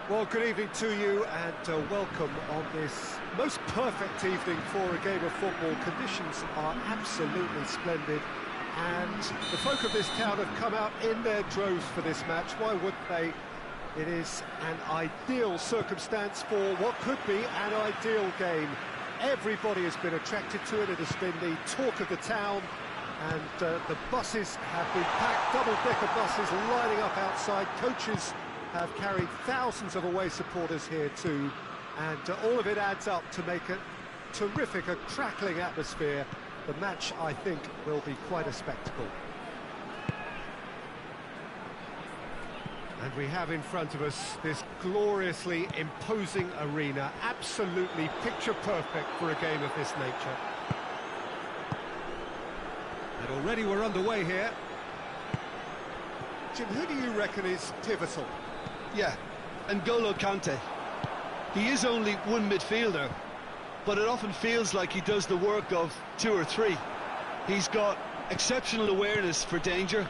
Well, good evening to you and welcome on this most perfect evening for a game of football. Conditions are absolutely splendid and the folk of this town have come out in their droves for this match. Why wouldn't they? It is an ideal circumstance for what could be an ideal game. Everybody has been attracted to it. It has been the talk of the town, and the buses have been packed, double-decker buses lining up outside. Coaches have carried thousands of away supporters here too, and all of it adds up to make a terrific, a crackling atmosphere. The match, I think, will be quite a spectacle. And we have in front of us this gloriously imposing arena, absolutely picture perfect for a game of this nature. And already we're underway here. Jim, who do you reckon is pivotal? Yeah, N'Golo Kante. He is only one midfielder, but it often feels like he does the work of two or three. He's got exceptional awareness for danger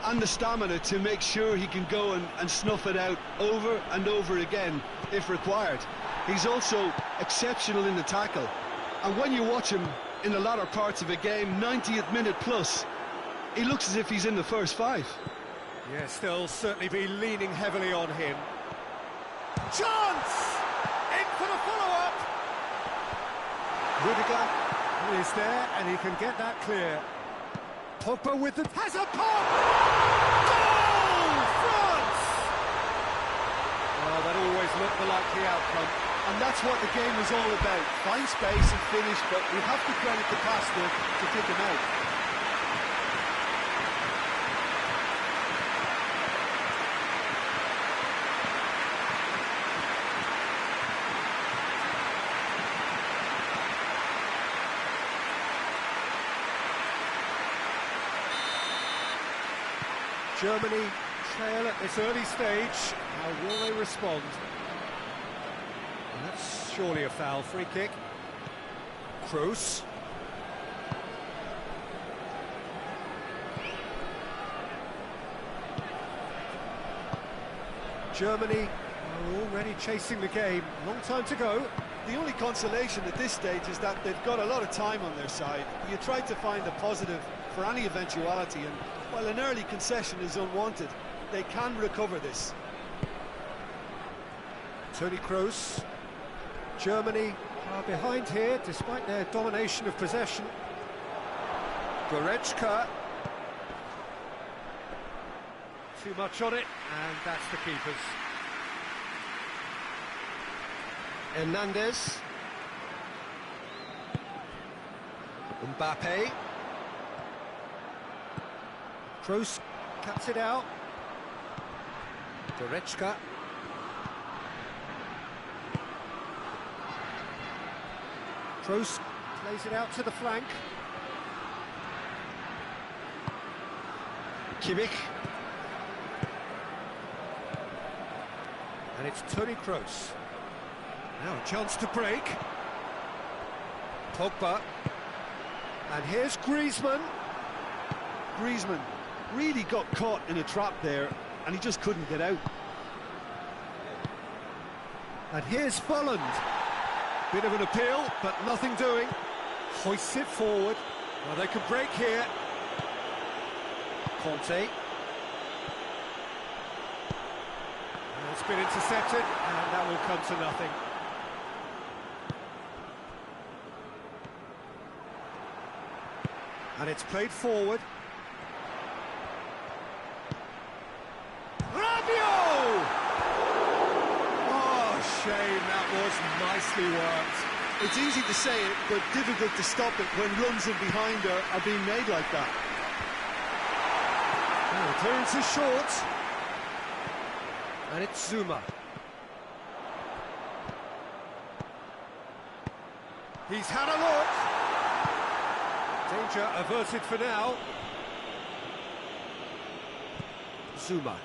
and the stamina to make sure he can go and snuff it out over and over again if required. He's also exceptional in the tackle, and when you watch him in the latter parts of a game, 90th minute plus, he looks as if he's in the first five. Yes, they'll certainly be leaning heavily on him. Chance! In for the follow-up! Rudiger is there, and he can get that clear. Pogba with the... has a pop! Goal! France! Well, that always looked the likely outcome. And that's what the game was all about. Find space and finish, but we have to credit the passer to pick him out. Germany trail at this early stage. How will they respond? That's surely a foul. Free kick. Kroos. Germany are already chasing the game. Long time to go. The only consolation at this stage is that they've got a lot of time on their side. You try to find a positive for any eventuality, and while an early concession is unwanted, they can recover this. Toni Kroos. Germany are behind here despite their domination of possession. Goretzka. Too much on it, and that's the keepers. Hernandez. Mbappe. Kroos cuts it out. Goretzka. Kroos plays it out to the flank. Kimmich. And it's Toni Kroos. Now a chance to break. Pogba. And here's Griezmann. Griezmann really got caught in a trap there, and he just couldn't get out. And here's Volland. Bit of an appeal, but nothing doing. Hoists it forward. Well, they could break here. Conte. And it's been intercepted, and that will come to nothing. And it's played forward. Shame, that was nicely worked. It's easy to say it, but difficult to stop it when runs in behind are being made like that. Oh, the clearance is short. And it's Zuma. He's had a look. Danger averted for now. Zuma.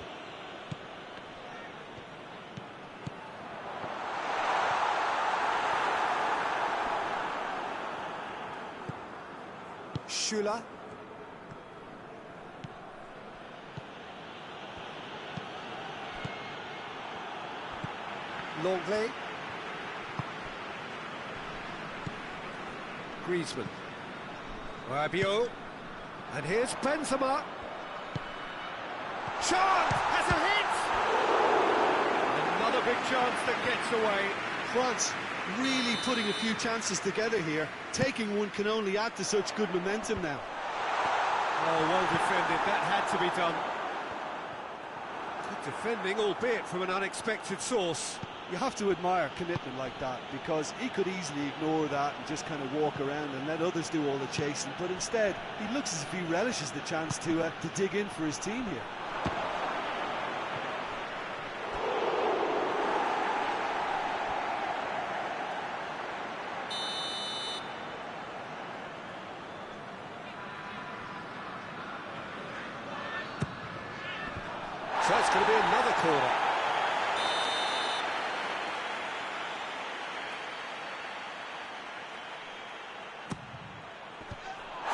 Schüller. Longley. Griezmann. Rabiot. And here's Benzema. Chance! Has a hit! Another big chance that gets away. France really putting a few chances together here. Taking one can only add to such good momentum now. Oh, well defended. That had to be done. Good defending, albeit from an unexpected source. You have to admire commitment like that, because he could easily ignore that and just kind of walk around and let others do all the chasing, but instead he looks as if he relishes the chance to dig in for his team here. So it's going to be another corner.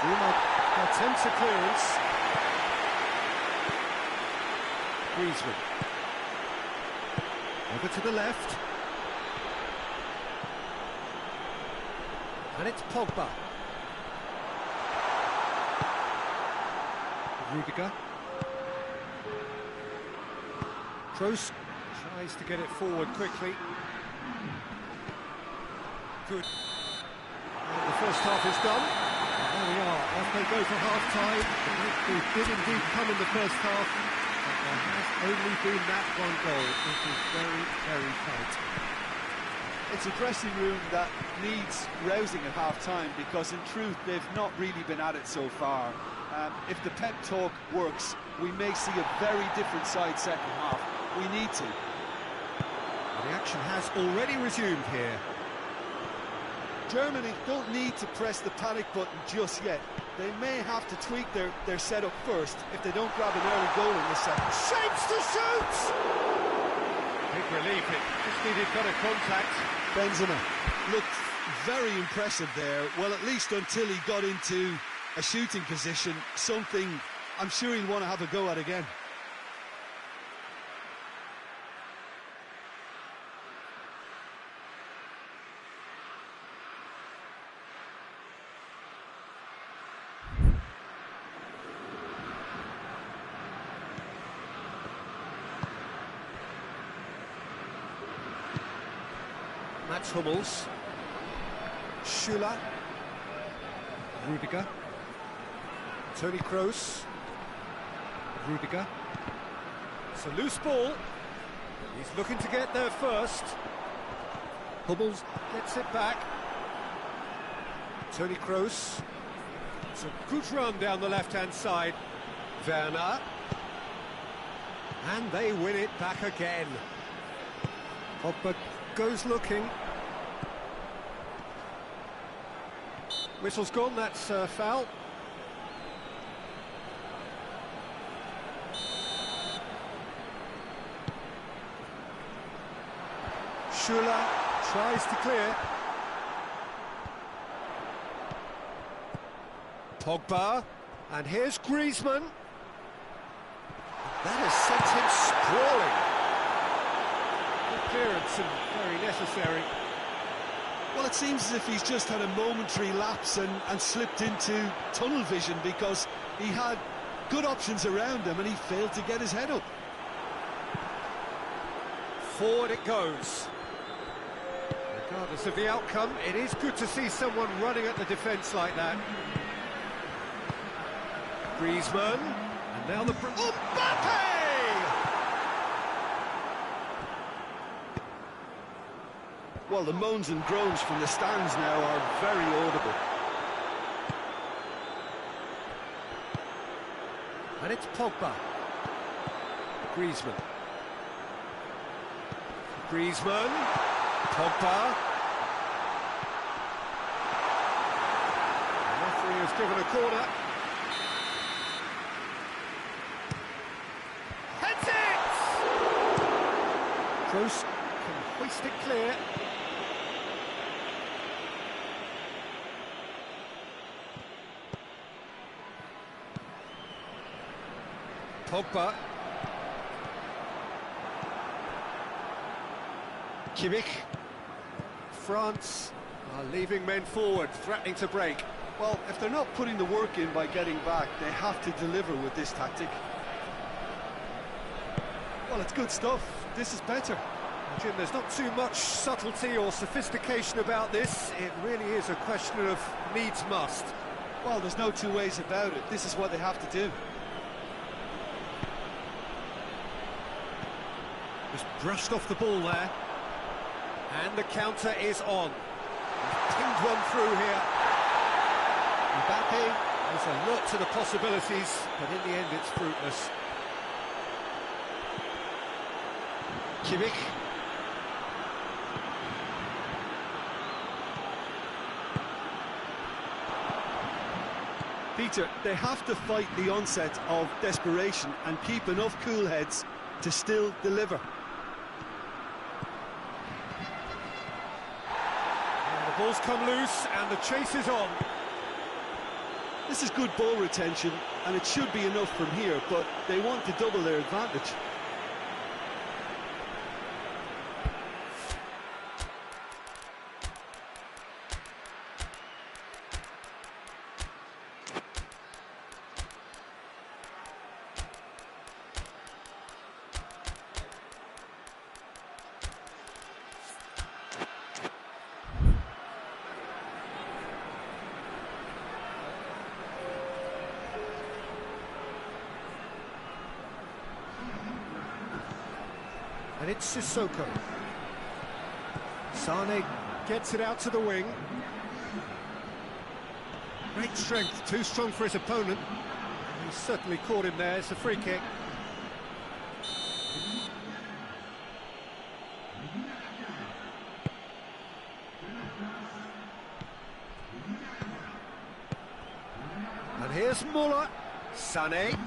Zuma attempts a clearance. Griezmann. Over to the left. And it's Pogba. Rudiger. Kroos tries to get it forward quickly. Good. And the first half is done. And there we are, off they go for half-time. They did indeed come in the first half, but there has only been that one goal. It is very, very tight. It's a dressing room that needs rousing at half-time, because in truth they've not really been at it so far. If the pep talk works, we may see a very different side second half. We need to. Well, the action has already resumed here. Germany don't need to press the panic button just yet. They may have to tweak their setup first if they don't grab an early goal in the second. Shapes to shoot! Big relief, it just needed better contact. Benzema looked very impressive there, well, at least until he got into a shooting position, something I'm sure he'll want to have a go at again. Mats Hummels. Schüller. Rudiger. Toni Kroos. Rudiger. It's a loose ball. He's looking to get there first. Hummels gets it back. Toni Kroos. It's a good run down the left-hand side. Werner. And they win it back again. Pogba goes looking. Whistle's gone, that's foul. Schüller tries to clear. Pogba, and here's Griezmann. That has sent him sprawling. Good clearance and very necessary. Well, it seems as if he's just had a momentary lapse and slipped into tunnel vision, because he had good options around him and he failed to get his head up. Forward it goes. Regardless of the outcome, it is good to see someone running at the defence like that. Griezmann, and now the... Mbappe! Well, the moans and groans from the stands now are very audible. And it's Pogba. Griezmann. Griezmann. Pogba. The referee has given a corner. Heads it! Kroos can hoist it clear. Pogba. Kimmich. France are leaving men forward, threatening to break. Well, if they're not putting the work in by getting back, they have to deliver with this tactic. Well, it's good stuff. This is better. Jim, there's not too much subtlety or sophistication about this. It really is a question of needs must. Well, there's no two ways about it. This is what they have to do. Just brushed off the ball there. And the counter is on. He's pinged one through here. Mbappe has a look to the possibilities, but in the end it's fruitless. Kimmich. Peter, they have to fight the onset of desperation and keep enough cool heads to still deliver. And the ball's come loose and the chase is on. This is good ball retention and it should be enough from here, but they want to double their advantage. And it's Sissoko. Sane gets it out to the wing. Great strength, too strong for his opponent. He certainly caught him there, it's a free kick. And here's Muller. Sané.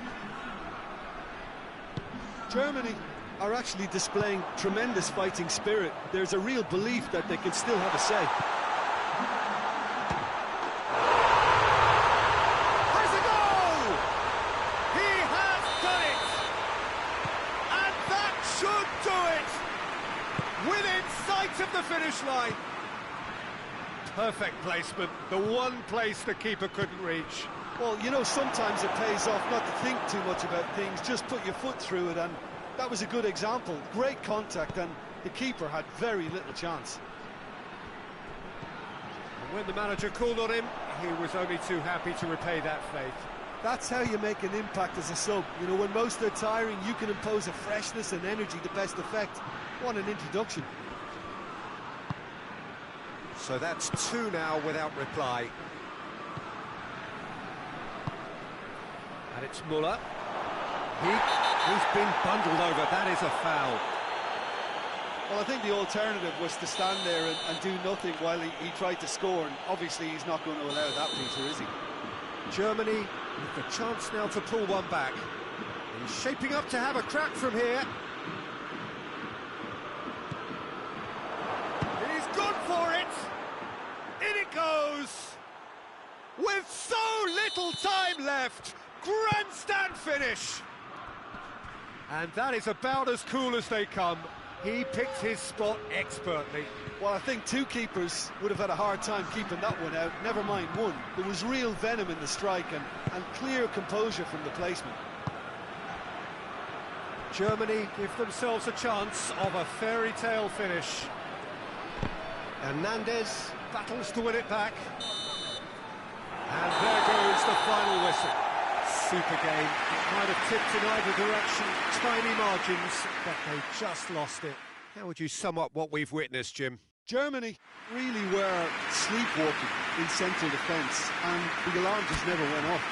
Germany are actually displaying tremendous fighting spirit. There's a real belief that they can still have a say. Has a goal! He has done it! And that should do it! Within sight of the finish line. Perfect placement, the one place the keeper couldn't reach. Well, you know, sometimes it pays off not to think too much about things, just put your foot through it, and that was a good example. Great contact, and the keeper had very little chance. And when the manager called on him, he was only too happy to repay that faith. That's how you make an impact as a sub. You know, when most are tiring, you can impose a freshness and energy to best effect. What an introduction. So that's two now without reply. And it's Muller. He's been bundled over. That is a foul. Well, I think the alternative was to stand there and do nothing while he tried to score, and obviously he's not going to allow that, Peter, is he? Germany with the chance now to pull one back. He's shaping up to have a crack from here. He's gone for it. In it goes. With so little time left. Grandstand finish. And that is about as cool as they come. He picked his spot expertly. Well, I think two keepers would have had a hard time keeping that one out, never mind one. There was real venom in the strike and clear composure from the placement. Germany give themselves a chance of a fairy tale finish. Hernandez battles to win it back. And there goes the final whistle. Super game. It might have tipped in either direction, tiny margins, but they just lost it. How would you sum up what we've witnessed, Jim? Germany really were sleepwalking in central defence, and the alarm just never went off.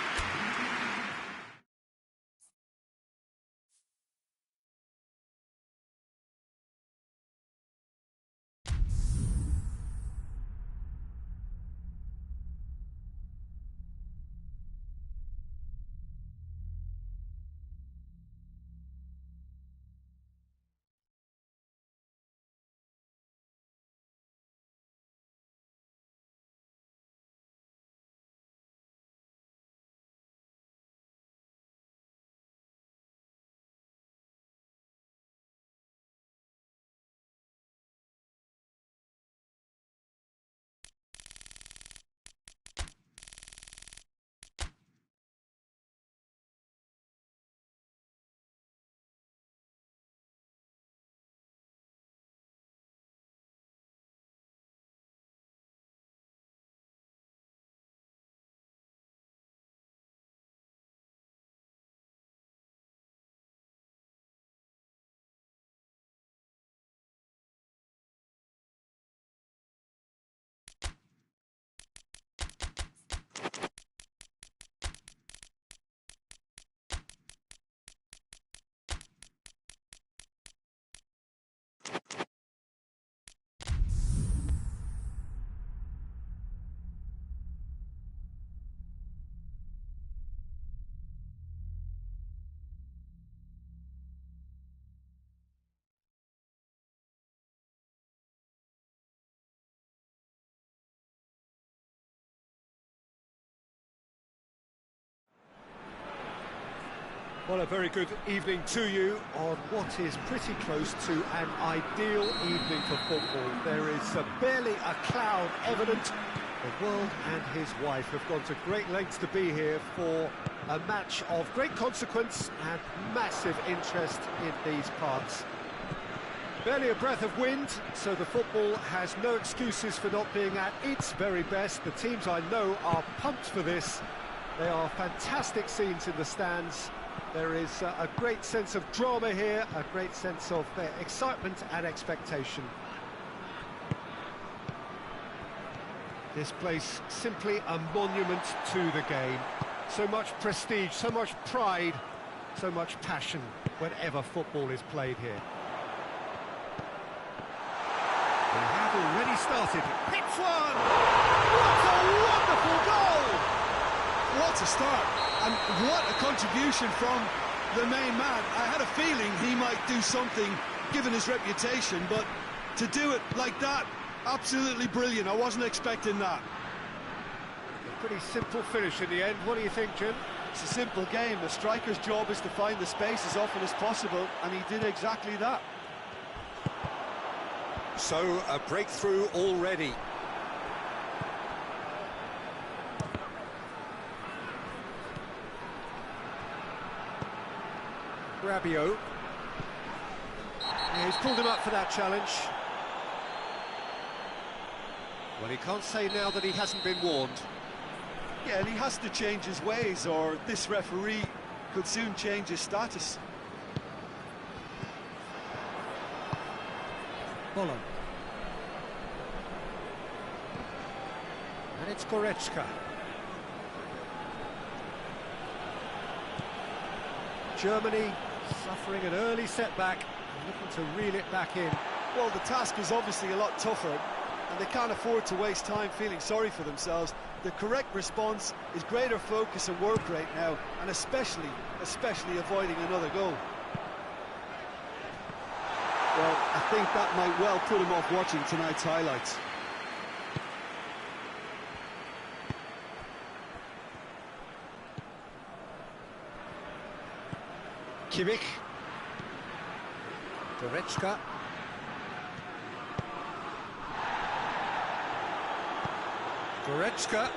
Well, a very good evening to you on what is pretty close to an ideal evening for football. There is barely a cloud evident. The world and his wife have gone to great lengths to be here for a match of great consequence and massive interest in these parts. Barely a breath of wind, so the football has no excuses for not being at its very best. The teams I know are pumped for this. They are fantastic scenes in the stands. There is a great sense of drama here, a great sense of excitement and expectation. This place simply a monument to the game. So much prestige, so much pride, so much passion whenever football is played here. They have already started. Hits one! What a wonderful goal! What a start, and what a contribution from the main man. I had a feeling he might do something, given his reputation, but to do it like that, absolutely brilliant. I wasn't expecting that. A pretty simple finish in the end. What do you think, Jim? It's a simple game. The striker's job is to find the space as often as possible, and he did exactly that. So, a breakthrough already. Rabiot. Yeah, he's pulled him up for that challenge. Well, he can't say now that he hasn't been warned. Yeah, and he has to change his ways, or this referee could soon change his status. Bolon. And it's Goretzka. Germany suffering an early setback, looking to reel it back in. Well, the task is obviously a lot tougher, and they can't afford to waste time feeling sorry for themselves. The correct response is greater focus and work rate now, and especially avoiding another goal. Well, I think that might well put him off watching tonight's highlights. Kimmich. Goretzka. Goretzka.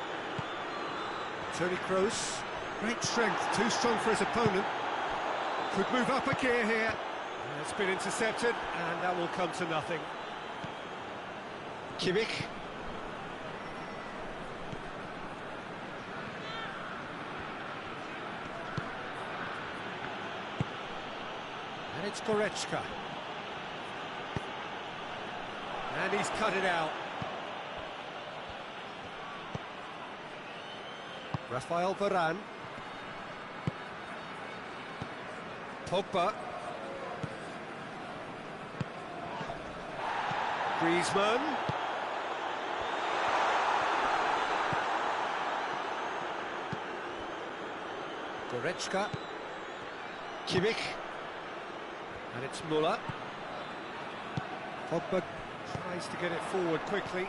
Toni Kroos. Great strength, too strong for his opponent. Could move up a gear here. And it's been intercepted, and that will come to nothing. Kimmich. And it's Goretzka. And he's cut it out. Rafael Varane. Pogba. Griezmann. Goretzka. Kimmich. And it's Müller. Pogba tries to get it forward quickly.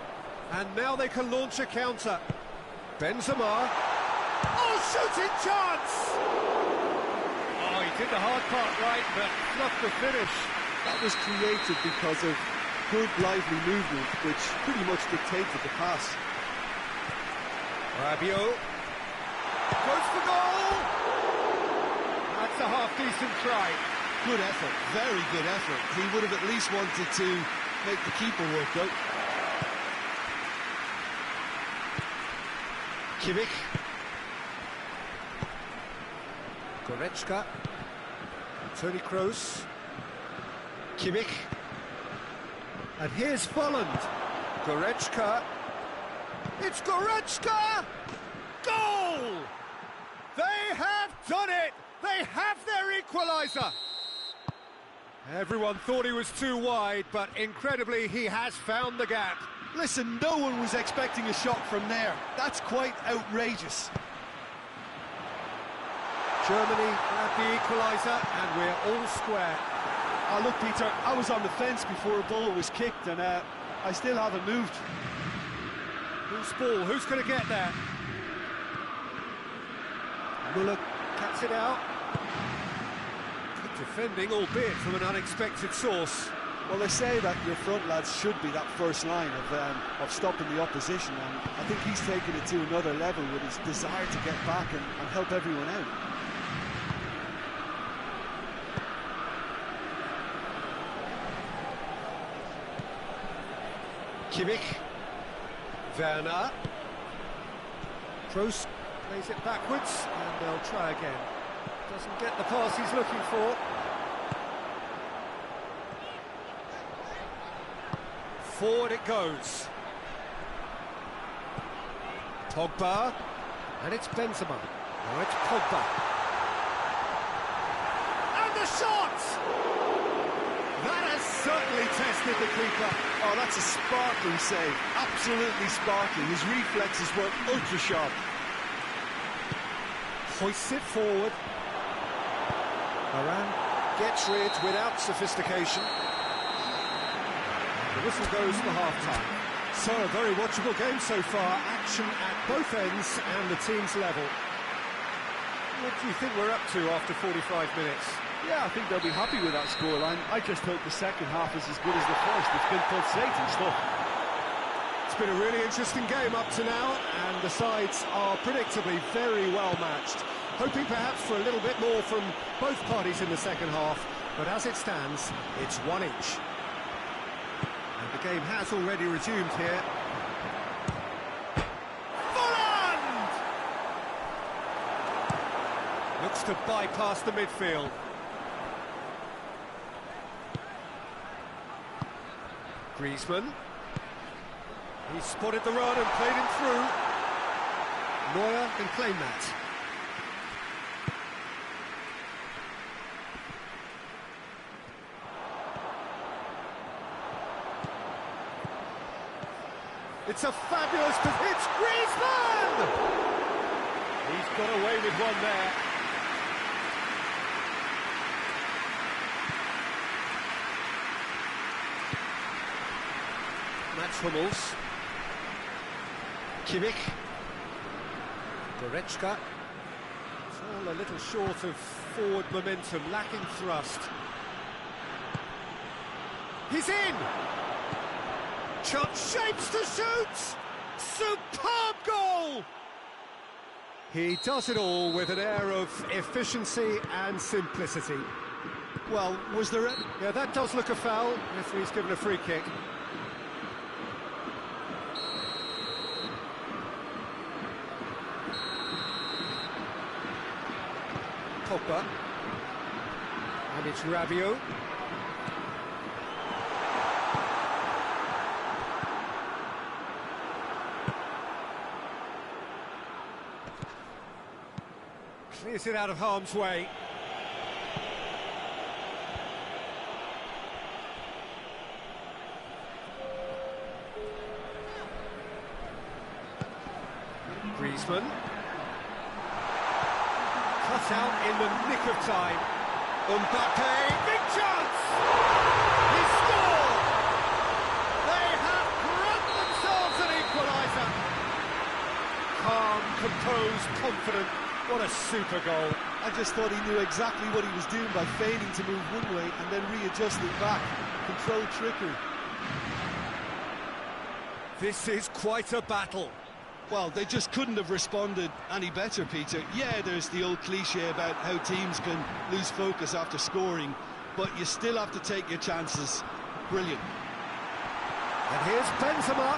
And now they can launch a counter. Benzema. Oh, shooting chance! Oh, he did the hard part right, but fluffed the finish. That was created because of good, lively movement, which pretty much dictated the pass. Rabiot. Goes for goal! That's a half-decent try. Good effort, very good effort. He would have at least wanted to make the keeper work out. Kimmich. Goretzka. Toni Kroos. Kimmich. And here's Volland. Goretzka. It's Goretzka! Goal! They have done it! They have their equaliser! Everyone thought he was too wide, but incredibly he has found the gap. Listen, no one was expecting a shot from there. That's quite outrageous. Germany grab the equaliser, and we're all square. Oh, look, Peter, I was on the fence before a ball was kicked, and I still haven't moved. Who's ball? Who's going to get there? Müller cuts it out. Defending, albeit from an unexpected source. Well, they say that your front lads should be that first line of stopping the opposition, and I think he's taken it to another level with his desire to get back and help everyone out. Kimmich. Werner. Kroos plays it backwards, and they'll try again. Doesn't get the pass he's looking for. Forward it goes. Pogba. And it's Benzema. Now it's Pogba. And the shot! That has certainly tested the keeper. Oh, that's a sparkling save. Absolutely sparkling. His reflexes were ultra sharp. Hoists it forward. Varane gets rid without sophistication. The whistle goes for half-time. So, a very watchable game so far. Action at both ends and the team's level. What do you think we're up to after 45 minutes? Yeah, I think they'll be happy with that scoreline. I just hope the second half is as good as the first. It's been pulsating stuff. It's been a really interesting game up to now, and the sides are predictably very well matched. Hoping perhaps for a little bit more from both parties in the second half, but as it stands, it's one each. And the game has already resumed here. Volland! Looks to bypass the midfield. Griezmann. He spotted the run and played him through. Neuer can claim that. It's a fabulous hit. Griezmann! He's got away with one there. Mats Hummels. Kimmich. Goretzka. It's all a little short of forward momentum, lacking thrust. He's in! Chance shapes to shoot! Superb goal! He does it all with an air of efficiency and simplicity. Well, was there a... Yeah, that does look a foul. Referee's given a free kick. Pogba. And it's Rabiot. Clears it out of harm's way. Griezmann. Cut out in the nick of time. Mbappe, big chance! He scored! They have grabbed themselves an equaliser. Calm, composed, confident. What a super goal. I just thought he knew exactly what he was doing by feigning to move one way and then readjusting back. Controlled trickery. This is quite a battle. Well, they just couldn't have responded any better, Peter. Yeah, there's the old cliche about how teams can lose focus after scoring, but you still have to take your chances. Brilliant. And here's Benzema.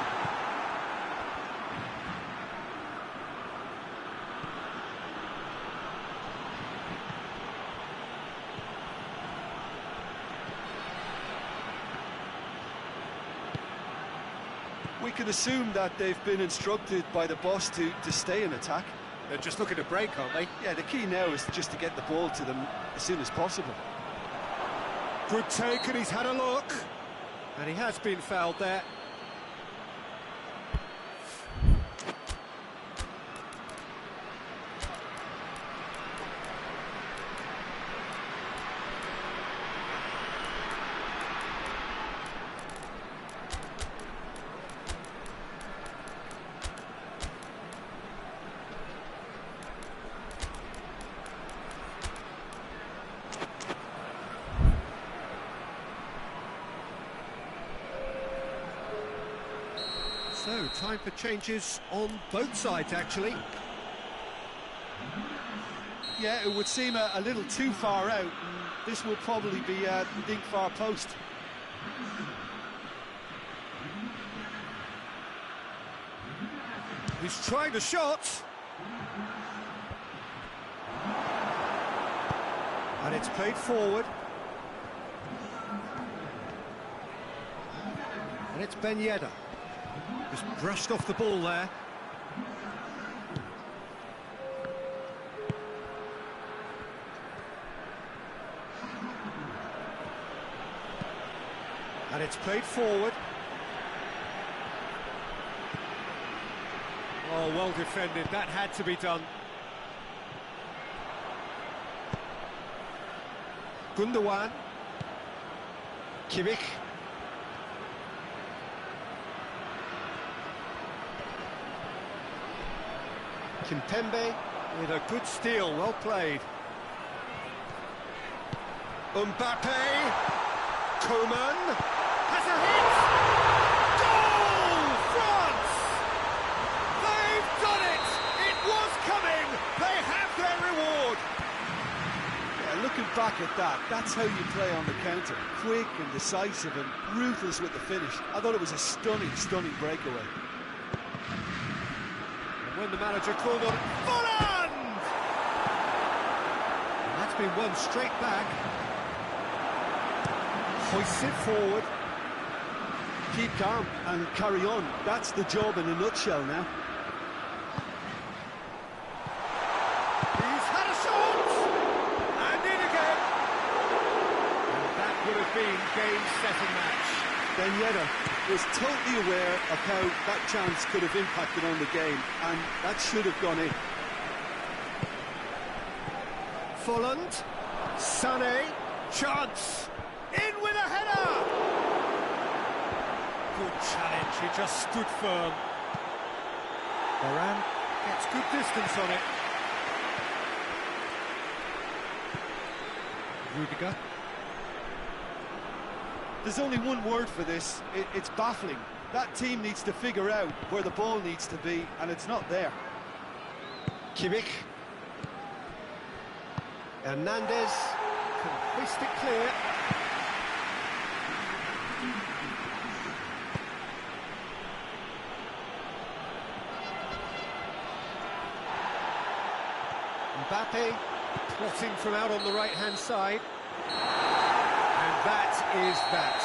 We can assume that they've been instructed by the boss to stay in attack. They're just looking to break, aren't they? Yeah, the key now is just to get the ball to them as soon as possible. Good take, and he's had a look. And he has been fouled there. time for changes on both sides, actually. Yeah, it would seem a little too far out, and this will probably be the big far post. He's trying the shot. And it's played forward. And it's Ben Yedder. Just brushed off the ball there. And it's played forward. Oh, well defended. That had to be done. Gundogan. Kimmich. Kimpembe with a good steal, well played. Mbappe. Coman has a hit! Goal! France! They've done it! It was coming! They have their reward! Yeah, looking back at that, that's how you play on the counter. Quick and decisive and ruthless with the finish. I thought it was a stunning, stunning breakaway. And when the manager called on Volland! And that's been won straight back. Hoists it forward. Keep calm and carry on. That's the job in a nutshell now. He's had a shot! And in again! And that would have been game, set and match. Ben Yedder was totally aware of how that chance could have impacted on the game, and that should have gone in. Volland. Sané. Chance. In with a header! Good challenge, he just stood firm. Varane gets good distance on it. Rudiger. There's only one word for this, it's baffling. That team needs to figure out where the ball needs to be, and it's not there. Kimmich. Hernandez can hoist it clear. Mbappe plotting from out on the right-hand side. And that is that.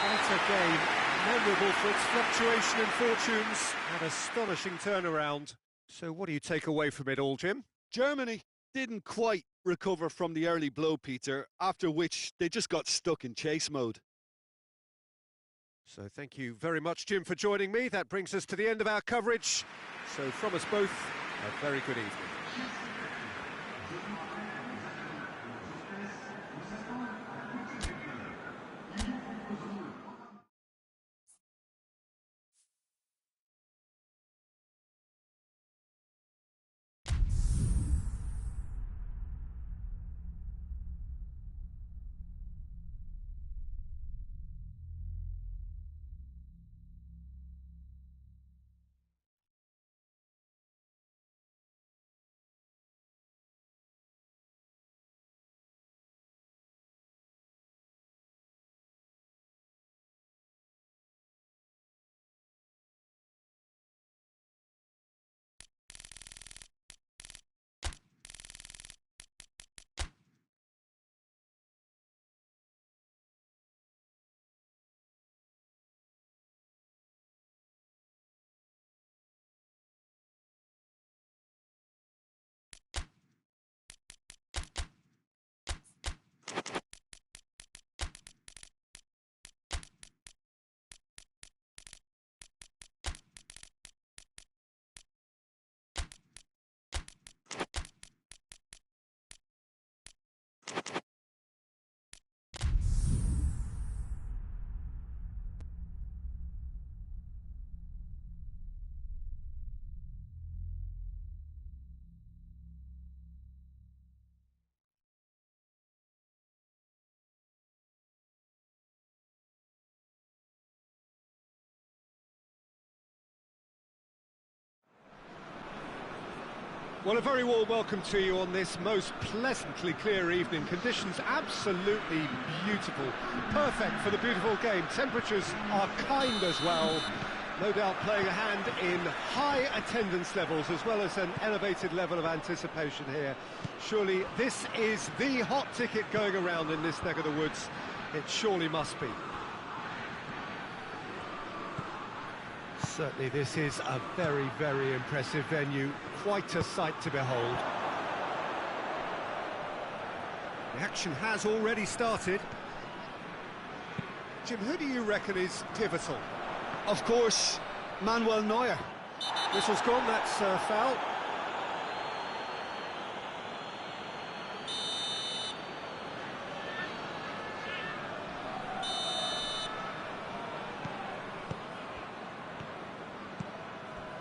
Quite a game, memorable for its fluctuation and fortunes, and astonishing turnaround. So what do you take away from it all, Jim? Germany didn't quite recover from the early blow, Peter, after which they just got stuck in chase mode. So thank you very much, Jim, for joining me. That brings us to the end of our coverage. So from us both, a very good evening. Well, a very warm welcome to you on this most pleasantly clear evening. Conditions absolutely beautiful, perfect for the beautiful game. Temperatures are kind as well, no doubt playing a hand in high attendance levels as well as an elevated level of anticipation here. Surely this is the hot ticket going around in this neck of the woods. It surely must be. Certainly this is a very, very impressive venue, quite a sight to behold. The action has already started. Jim, who do you reckon is pivotal? Of course, Manuel Neuer. Whistle's gone, that's foul.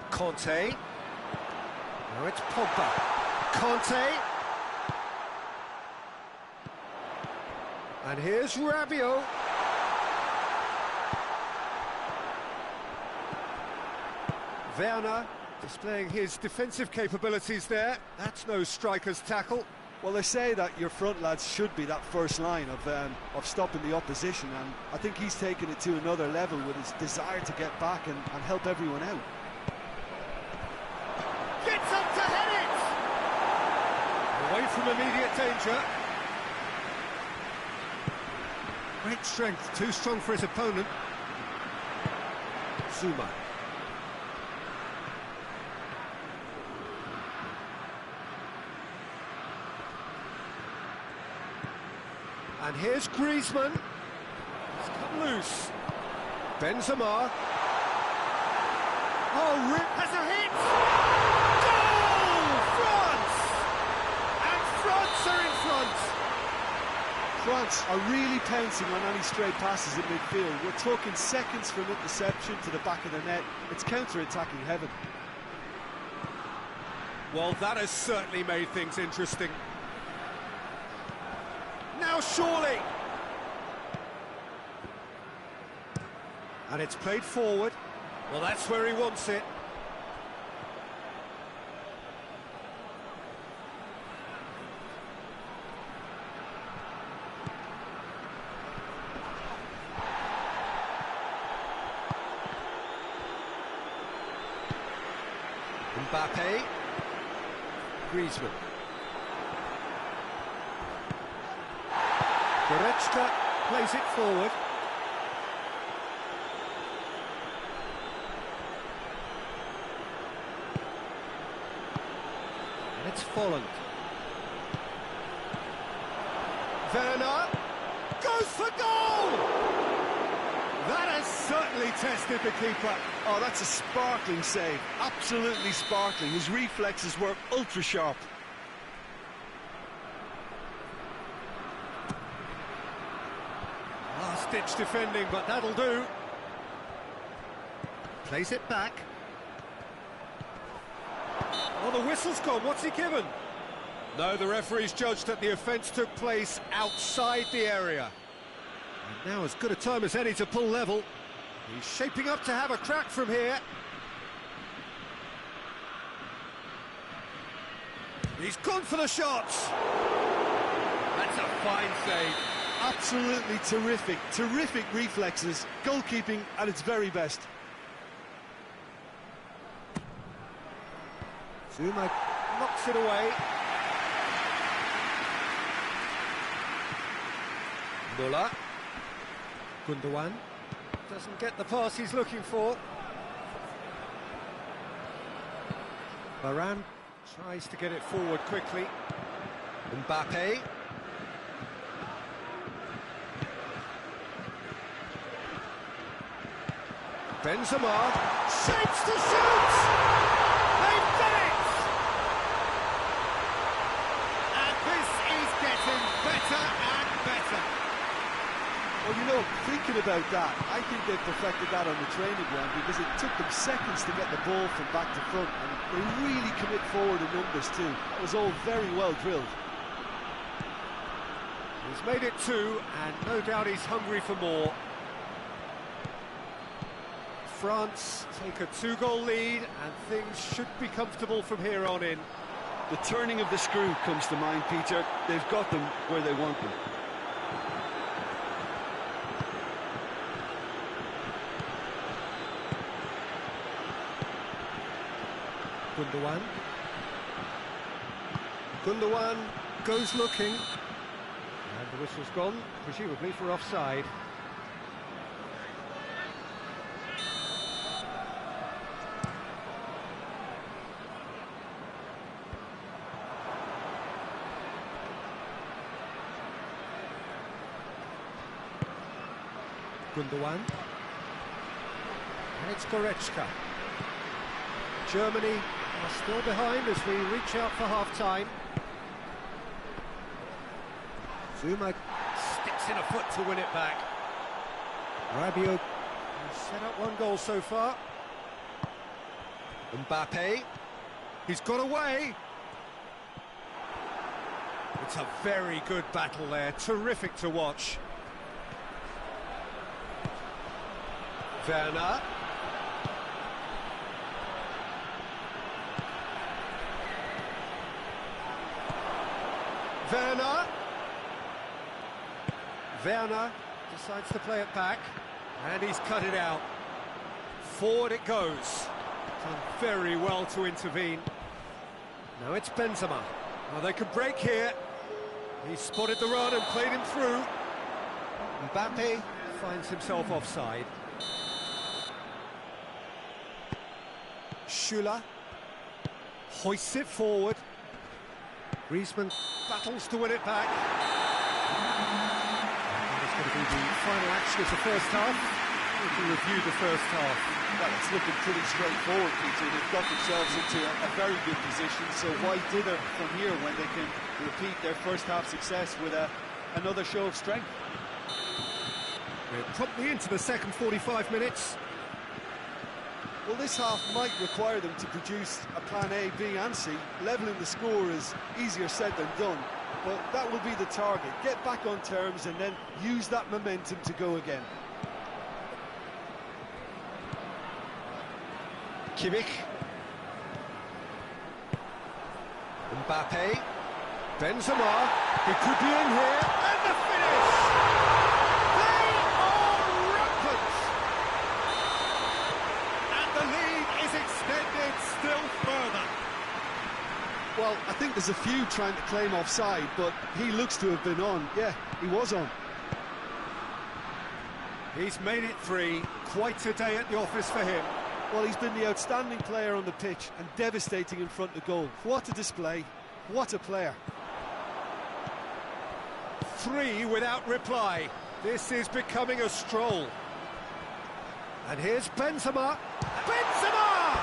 Conte. Now it's Pogba. Conte. And here's Rabiot. Werner displaying his defensive capabilities there. That's no striker's tackle. Well, they say that your front lads should be that first line of stopping the opposition, and I think he's taken it to another level with his desire to get back and help everyone out. Gets up to head it! Away from immediate danger. Great strength, too strong for his opponent. Zuma. And here's Griezmann. He's come loose. Benzema. Oh, Rip has a hit! Goal! France! And France are in front. France are really pouncing on any stray passes in midfield. We're talking seconds from interception to the back of the net. It's counter-attacking heaven. Well, that has certainly made things interesting. Now surely! And it's played forward. Well, that's where he wants it. Mbappe. Griezmann. Goretzka plays it forward. And it's Folland. Werner goes for goal! That has certainly tested the keeper. Oh, that's a sparkling save. Absolutely sparkling. His reflexes were ultra-sharp. Last-ditch defending, but that'll do. Plays it back. Oh, the whistle's gone. What's he given? No, the referee's judged that the offence took place outside the area. And now as good a time as any to pull level. He's shaping up to have a crack from here. He's gone for the shots. That's a fine save. Absolutely terrific, terrific reflexes. Goalkeeping at its very best. Zuma knocks it away. Muller. Gundogan doesn't get the pass he's looking for. Varane tries to get it forward quickly. Mbappe. Benzema shapes to shoot! They've done it! And this is getting better and better. Well, you know, thinking about that, I think they perfected that on the training ground because it took them seconds to get the ball from back to front, and they really commit forward in numbers too. That was all very well drilled. He's made it two, and no doubt he's hungry for more. France take a two-goal lead, and things should be comfortable from here on in. The turning of the screw comes to mind, Peter. They've got them where they want them. Gundogan goes looking, and the whistle's gone, presumably for offside. Gundogan, and it's Goretzka. Germany are still behind as we reach out for half-time. Zuma sticks in a foot to win it back. Rabiot has set up one goal so far. Mbappe, he's got away. It's a very good battle there, terrific to watch. Werner. Werner decides to play it back, and he's cut it out. Forward it goes. Done very well to intervene. Now it's Benzema. Well, they could break here. He spotted the run and played him through. Mbappe finds himself offside. Schüller hoists it forward. Griezmann battles to win it back. That is going to be the final action of the first half. We can review the first half. Well, it's looking pretty straightforward, Peter. They've got themselves into a very good position, so why dither from here when they can repeat their first half success with another show of strength? We're promptly into the second 45 minutes. Well, this half might require them to produce a plan A, B and C. Levelling the score is easier said than done, but that will be the target. Get back on terms and then use that momentum to go again. Kimmich. Mbappe. Benzema. He could be in here. And the finish! They are rampant! And the lead is extended still further. Well, I think there's a few trying to claim offside, but he looks to have been on. Yeah, he was on. He's made it 3. Quite a day at the office for him. Well, he's been the outstanding player on the pitch and devastating in front of goal. What a display. What a player. 3 without reply. This is becoming a stroll. And here's Benzema. Benzema!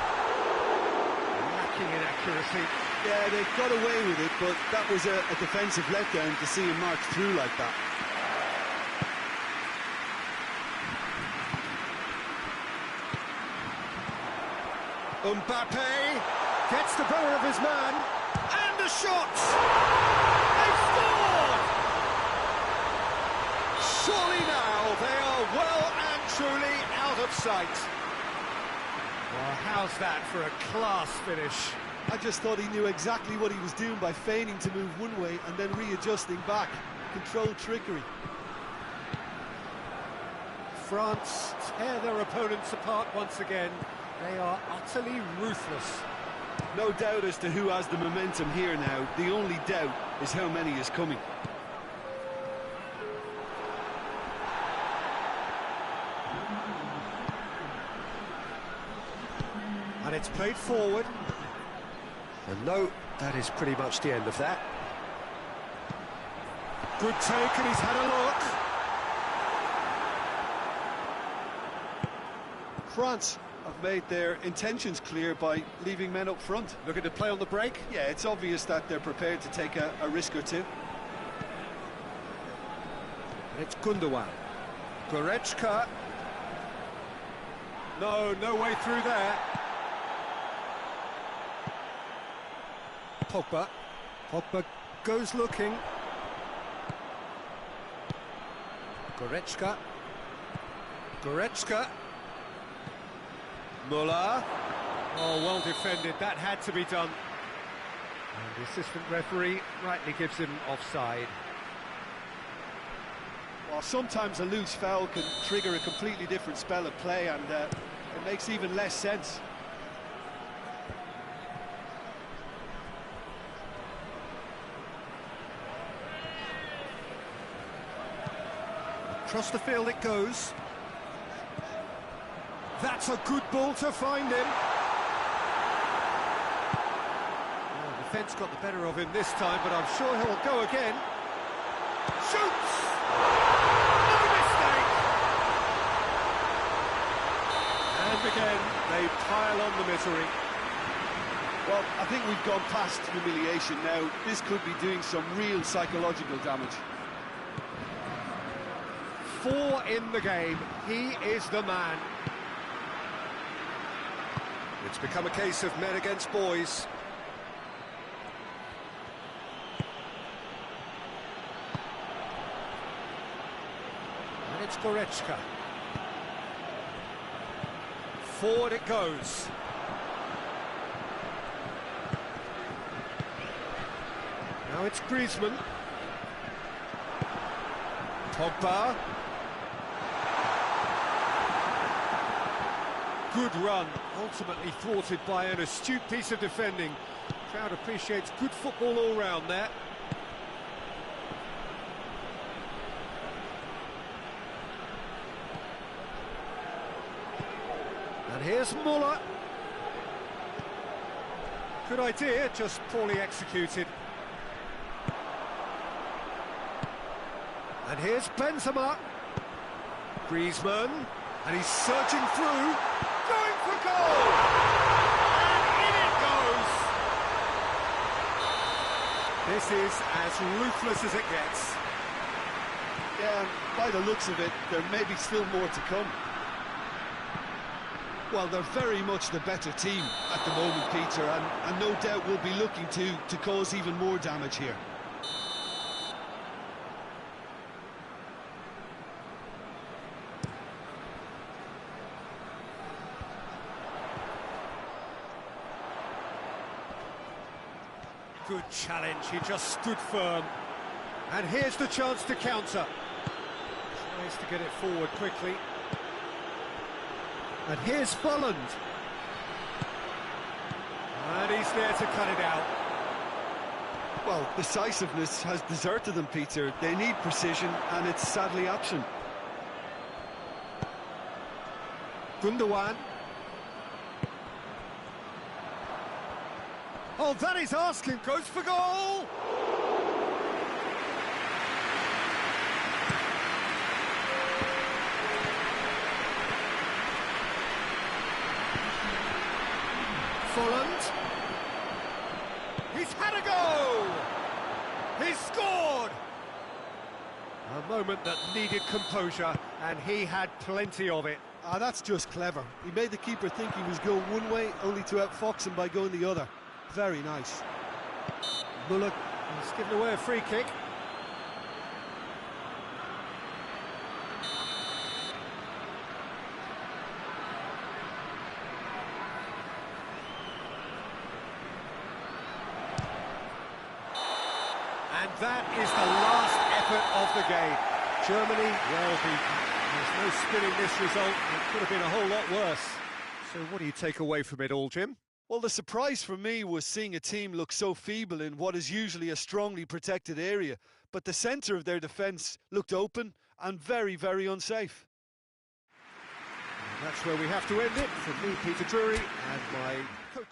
Lacking in accuracy. Yeah, they got away with it, but that was a defensive letdown to see him march through like that. Mbappe gets the better of his man, and a shot! They've scored! Surely now they are well and truly out of sight. Well, how's that for a class finish? I just thought he knew exactly what he was doing by feigning to move one way and then readjusting back. Controlled trickery. France tear their opponents apart once again. They are utterly ruthless. No doubt as to who has the momentum here now. The only doubt is how many is coming. And it's played forward. And no, that is pretty much the end of that. Good take, and he's had a look. France have made their intentions clear by leaving men up front. Looking to play on the break? Yeah, it's obvious that they're prepared to take a risk or two. And it's Gundogan. Goretzka. No way through there. Pogba goes looking. Goretzka. Muller. Oh, well defended. That had to be done. And the assistant referee rightly gives him offside. Well, sometimes a loose foul can trigger a completely different spell of play, and it makes even less sense. Across the field it goes. That's a good ball to find him. Well, the defence got the better of him this time, but I'm sure he'll go again. Shoots! No mistake! And again, they pile on the misery. Well, I think we've gone past humiliation now. This could be doing some real psychological damage. 4 in the game. He is the man. It's become a case of men against boys. And it's Goretzka. Forward it goes. Now it's Griezmann. Pogba. Good run, ultimately thwarted by an astute piece of defending. Crowd appreciates good football all round there. And here's Muller. Good idea, just poorly executed. And here's Benzema. Griezmann, and he's surging through. Going for goal! And in it goes! This is as ruthless as it gets. Yeah, by the looks of it, there may be still more to come. Well, they're very much the better team at the moment, Peter, and no doubt will be looking to cause even more damage here. Good challenge, he just stood firm. And here's the chance to counter. Tries to get it forward quickly. And here's Folland. And he's there to cut it out. Well, decisiveness has deserted them, Peter. They need precision, and it's sadly absent. Gundogan. Oh, that is asking, goes for goal! Folland. He's had a go! He's scored! A moment that needed composure, and he had plenty of it. Ah, that's just clever. He made the keeper think he was going one way, only to outfox him by going the other. Very nice. Muller has given away a free kick. And that is the last effort of the game. Germany well beaten. There's no spinning this result. It could have been a whole lot worse. So what do you take away from it all, Jim? Well, the surprise for me was seeing a team look so feeble in what is usually a strongly protected area, but the centre of their defence looked open and very, very unsafe. And that's where we have to end it. From me, Peter Drury, and my co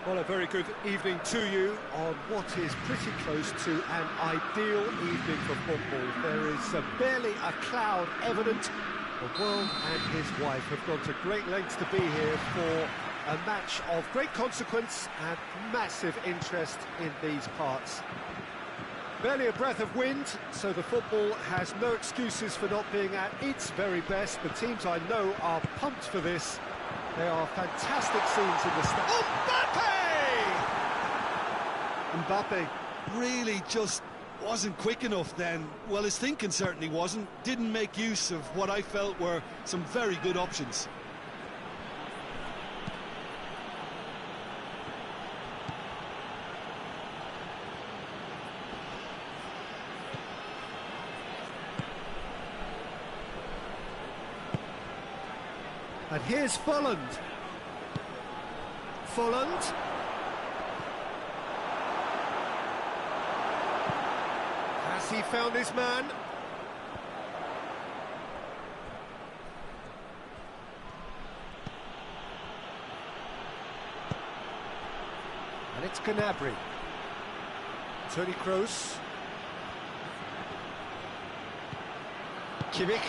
Well, a very good evening to you on what is pretty close to an ideal evening for football. There is barely a cloud evident. The world and his wife have gone to great lengths to be here for a match of great consequence and massive interest in these parts. Barely a breath of wind, so the football has no excuses for not being at its very best. The teams I know are pumped for this. They are fantastic scenes in the stand. Mbappe really just wasn't quick enough then. Well, his thinking certainly wasn't. Didn't make use of what I felt were some very good options. And here's Folland. Folland. Has he found his man? And it's Gnabry. Toni Kroos. Kimmich.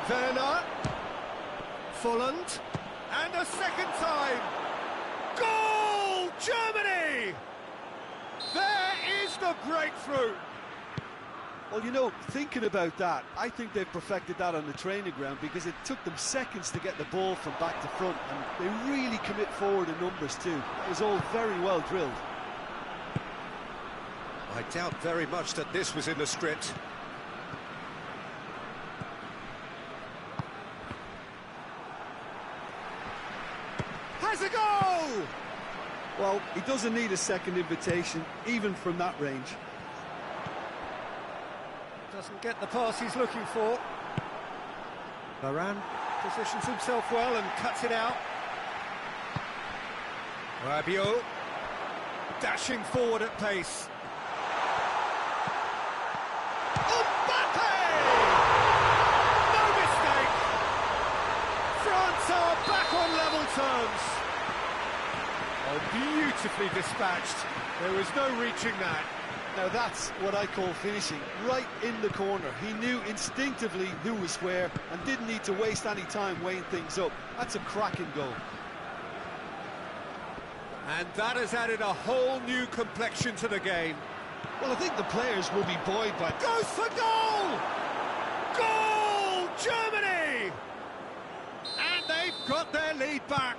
Werner, Folland, and a second time. Goal, Germany! There is the breakthrough. Well, you know, thinking about that, I think they've perfected that on the training ground because it took them seconds to get the ball from back to front, and they really commit forward in numbers too. It was all very well drilled. I doubt very much that this was in the script. Has a goal! Well, he doesn't need a second invitation, even from that range. Doesn't get the pass he's looking for. Varane positions himself well and cuts it out. Rabiot dashing forward at pace. Mbappe! No mistake! France are back on level terms. Oh, beautifully dispatched. There was no reaching that. Now that's what I call finishing, right in the corner. He knew instinctively who was where and didn't need to waste any time weighing things up. That's a cracking goal. And that has added a whole new complexion to the game. Well, I think the players will be buoyed by... Goes for goal! Goal! Germany! And they've got their lead back.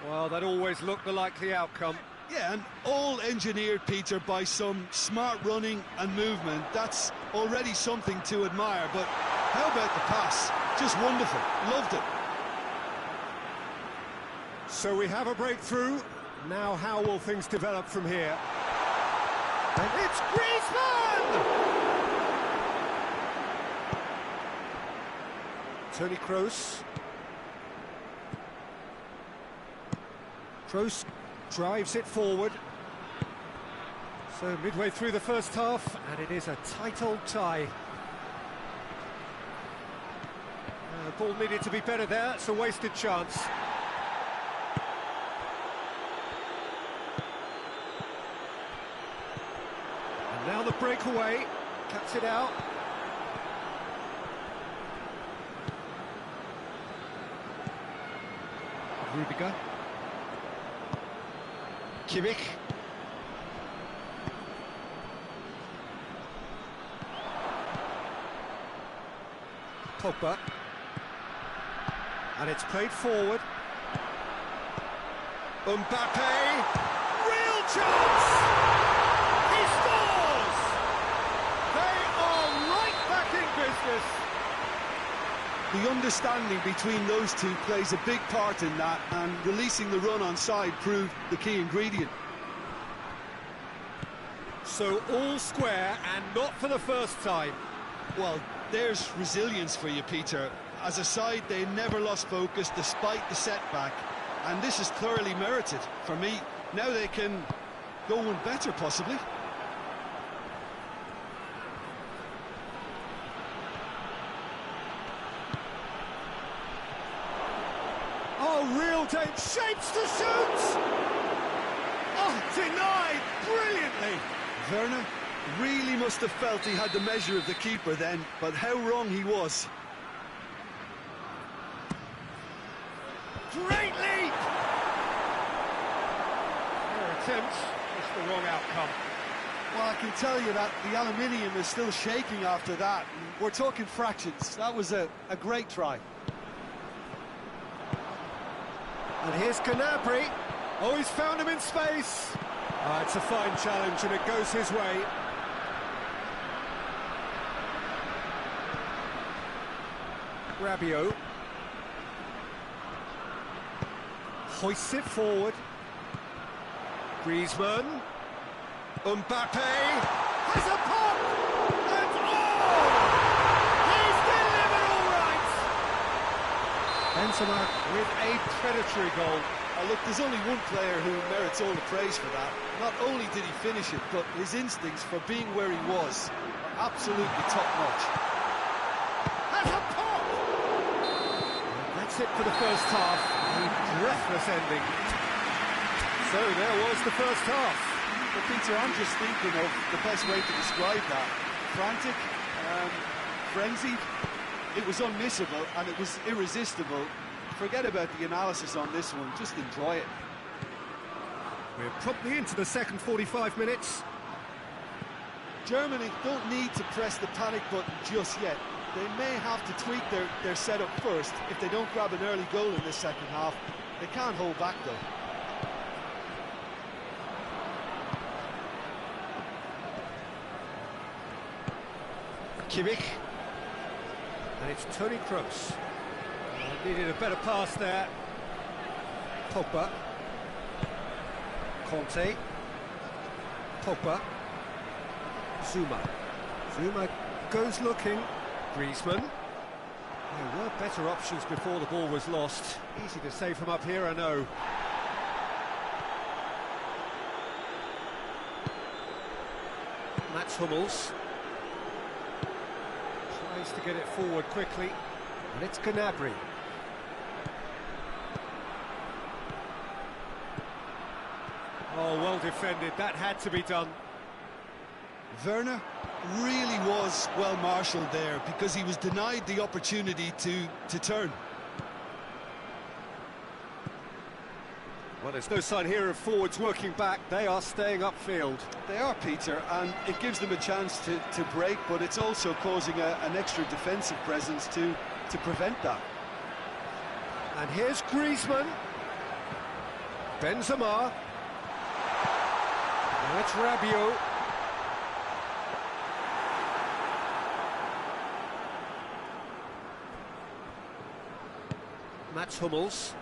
Well, that always looked the likely outcome. Yeah, and all engineered, Peter, by some smart running and movement. That's already something to admire, but how about the pass? Just wonderful. Loved it. So we have a breakthrough. Now how will things develop from here? And it's Griezmann! Toni Kroos. Kroos drives it forward. So midway through the first half, and it is a tight old tie. The ball needed to be better there. It's a wasted chance. And now the breakaway. Cuts it out. Rudiger. Kimmich. Pogba. And it's played forward. Mbappe. Real chance! He scores! They are right back in business. The understanding between those two plays a big part in that, and releasing the run on side proved the key ingredient. So all square, and not for the first time. Well, there's resilience for you, Peter. As a side, they never lost focus despite the setback, and this is thoroughly merited for me. Now they can go one better, possibly. difficult aim, shapes to shoot! Oh, denied brilliantly! Werner really must have felt he had the measure of the keeper then, but how wrong he was. Great leap! Fair attempt, just the wrong outcome. Well, I can tell you that the aluminium is still shaking after that. We're talking fractions. That was a great try. And here's Gnabry. Oh, he's found him in space. It's a fine challenge and it goes his way. Rabiot. Hoists it forward. Griezmann. Mbappe has a pop! And oh! He's delivered all right! Benzema with a predatory goal. Oh, look, there's only one player who merits all the praise for that. Not only did he finish it, but his instincts for being where he was are absolutely top-notch. Has a pop! And that's it for the first half. A breathless ending. So there was the first half. Well, Peter, I'm just thinking of the best way to describe that. Frantic, frenzied. It was unmissable and it was irresistible. Forget about the analysis on this one, just enjoy it. We're promptly into the second 45 minutes. Germany don't need to press the panic button just yet. They may have to tweak their setup first. If they don't grab an early goal in this second half, they can't hold back though. Kimmich, and it's Toni Kroos. Needed a better pass there. Pogba, Conte, Pogba, Zuma goes looking. Griezmann. There were better options before the ball was lost. Easy to save from up here, I know. Mats Hummels. Tries to get it forward quickly, and it's Gnabry. Oh, well defended, that had to be done. Werner really was well marshalled there because he was denied the opportunity to turn. Well, there's no sign here of forwards working back. They are staying upfield. They are, Peter, and it gives them a chance to break, but it's also causing an extra defensive presence to prevent that. And here's Griezmann. Benzema. Now it's Rabiot. Mats Hummels.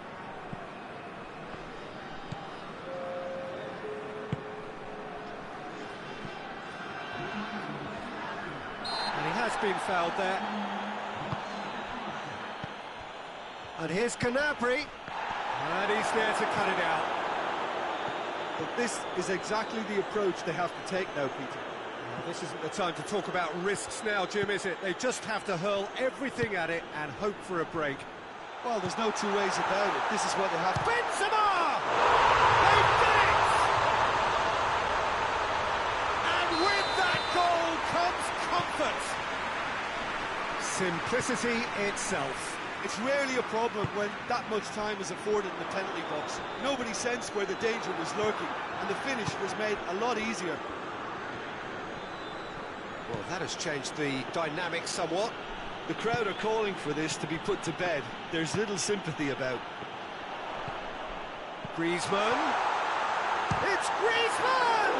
And he has been fouled there. And here's Gnabry. And he's there to cut it out. But this is exactly the approach they have to take now, Peter. This isn't the time to talk about risks now, Jim, is it? They just have to hurl everything at it and hope for a break. Well, there's no two ways about it. This is what they have. Benzema! They've done it! And with that goal comes comfort. Simplicity itself. It's rarely a problem when that much time is afforded in the penalty box. Nobody sensed where the danger was lurking, and the finish was made a lot easier. Well, that has changed the dynamic somewhat. The crowd are calling for this to be put to bed. There's little sympathy about. Griezmann. It's Griezmann!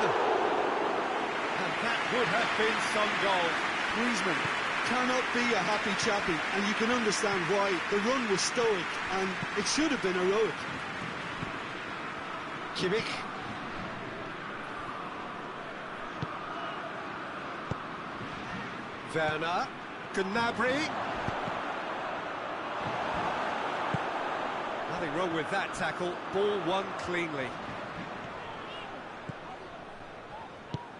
And that would have been some goal. Griezmann cannot be a happy chappy, and you can understand why. The run was stoic, and it should have been heroic. Kimmich. Werner. Gnabry. Nothing wrong with that tackle. Ball won cleanly.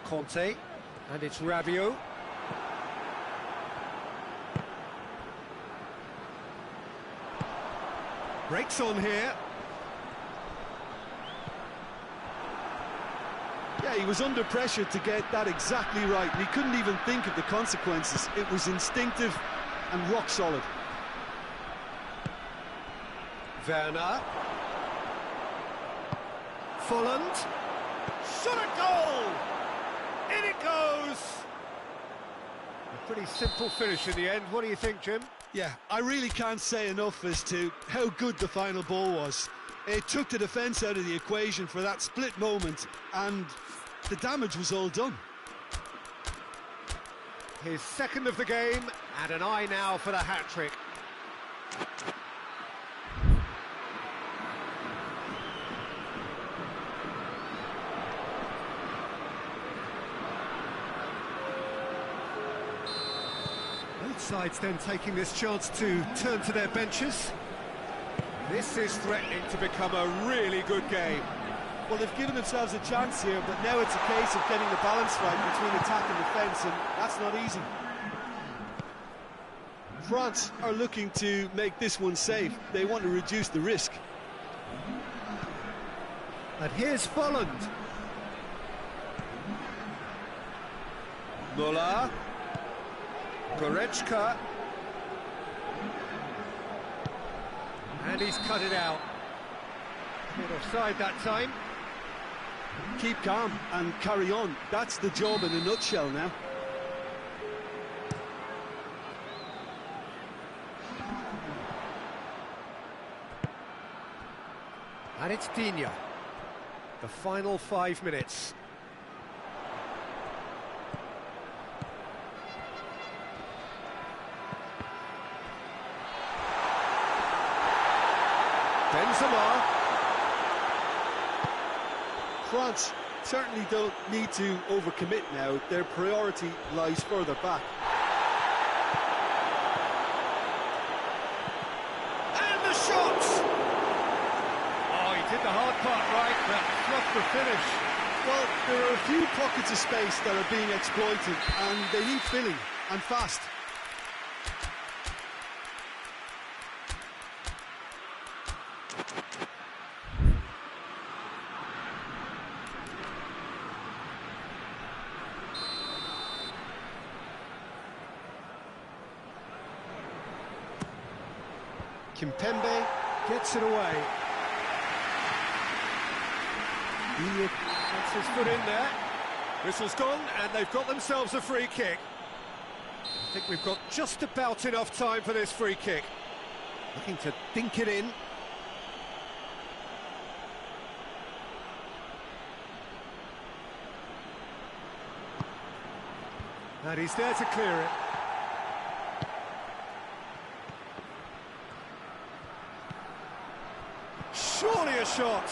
Conte. And it's Rabiot. Breaks on here. Yeah, he was under pressure to get that exactly right, and he couldn't even think of the consequences. It was instinctive and rock solid. Werner. Folland. Shot a goal! In it goes! A pretty simple finish in the end. What do you think, Jim? Yeah, I really can't say enough as to how good the final ball was. It took the defence out of the equation for that split moment, and the damage was all done. His second of the game, and an eye now for the hat-trick. Both sides then taking this chance to turn to their benches. This is threatening to become a really good game. Well, they've given themselves a chance here, but now it's a case of getting the balance right between attack and defence, and that's not easy. France are looking to make this one safe. They want to reduce the risk. And here's Folland. Muller. Goretzka. And he's cut it out. Bit offside that time. Keep calm and carry on. That's the job in a nutshell now. And it's Digne. The final 5 minutes. Benzema. France certainly don't need to overcommit now. Their priority lies further back. And the shot! Oh, he did the hard part right, but fluffed the finish. Well, there are a few pockets of space that are being exploited, and they need filling, and fast. Kimpembe gets it away. He gets his foot in there. Whistle's gone, and they've got themselves a free kick. I think we've got just about enough time for this free kick. Looking to dink it in. And he's there to clear it. Surely a shot.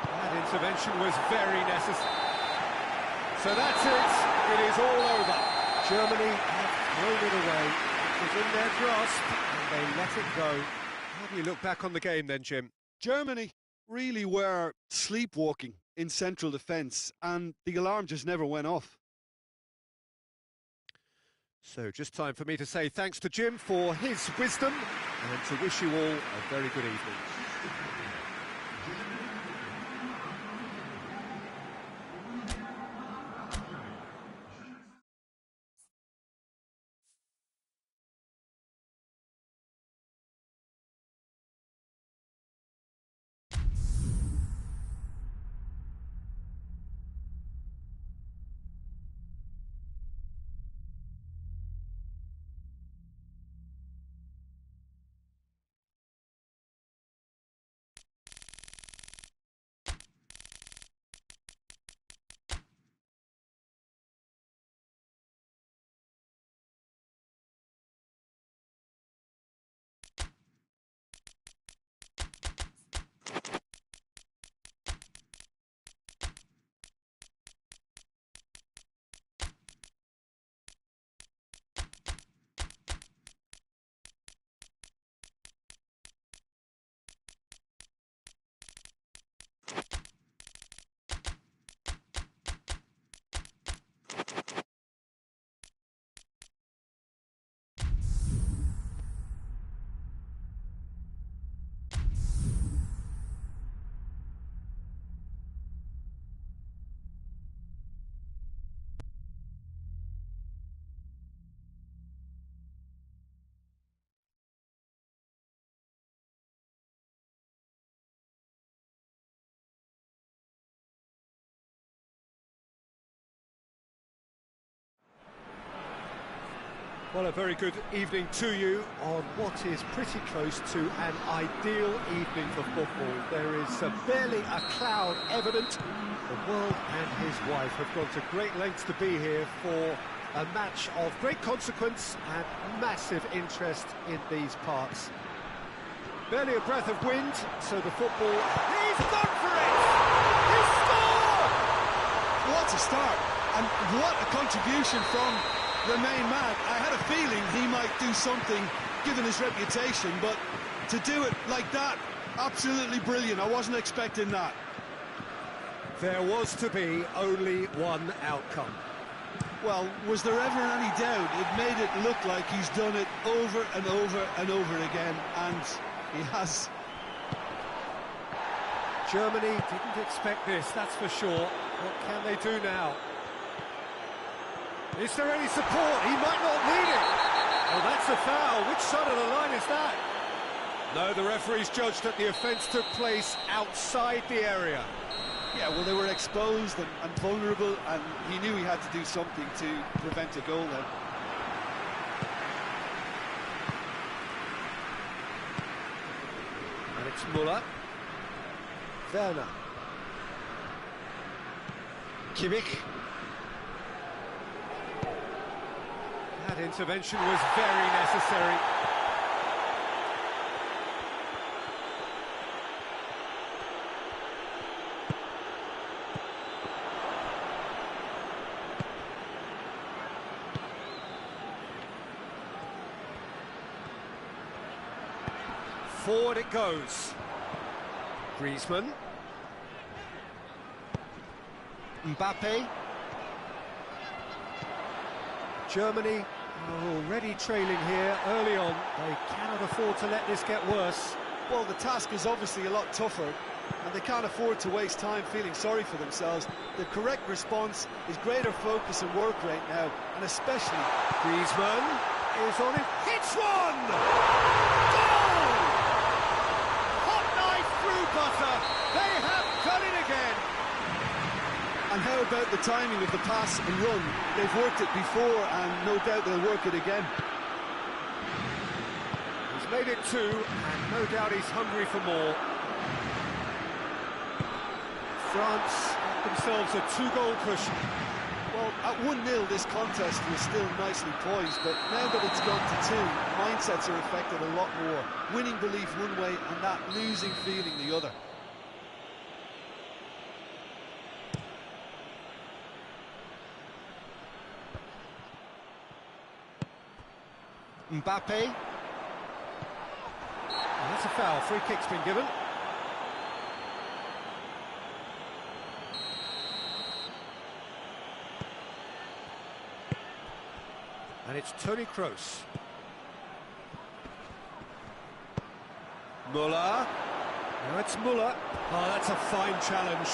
That intervention was very necessary. So that's it. It is all over. Germany have thrown it away. It was in their grasp, and they let it go. How do you look back on the game then, Jim? Germany really were sleepwalking in central defence, and the alarm just never went off. So just time for me to say thanks to Jim for his wisdom, and to wish you all a very good evening. Well, a very good evening to you on what is pretty close to an ideal evening for football. There is barely a cloud evident. The world and his wife have gone to great lengths to be here for a match of great consequence and massive interest in these parts. Barely a breath of wind, so the football... He's gone for it! He scored! What a start, and what a contribution from the main man. I had a feeling he might do something, given his reputation, but to do it like that, absolutely brilliant. I wasn't expecting that. There was to be only one outcome. Well, was there ever any doubt? It made it look like he's done it over and over and over again, and he has. Germany didn't expect this, that's for sure. What can they do now? Is there any support? He might not need it. Oh, that's a foul. Which side of the line is that? No, the referee's judged that the offence took place outside the area. Yeah, well, they were exposed and vulnerable, and he knew he had to do something to prevent a goal then. And it's Müller. Werner. Kimmich. That intervention was very necessary. Forward it goes. Griezmann. Mbappe. Germany are already trailing here early on. They cannot afford to let this get worse. Well, the task is obviously a lot tougher, and they can't afford to waste time feeling sorry for themselves. The correct response is greater focus and work rate now, and especially... Griezmann is on it. Hits one! Goal! Hot knife through butter. They have done it again. And how about the timing of the pass and run? They've worked it before, and no doubt they'll work it again. He's made it two, and no doubt he's hungry for more. France got themselves a two-goal cushion. Well, at 1-0, this contest was still nicely poised, but now that it's gone to two, mindsets are affected a lot more. Winning belief one way, and that losing feeling the other. Mbappe. And that's a foul. Free kick's been given. And it's Toni Kroos. Müller. Now it's Müller. Oh, that's a fine challenge.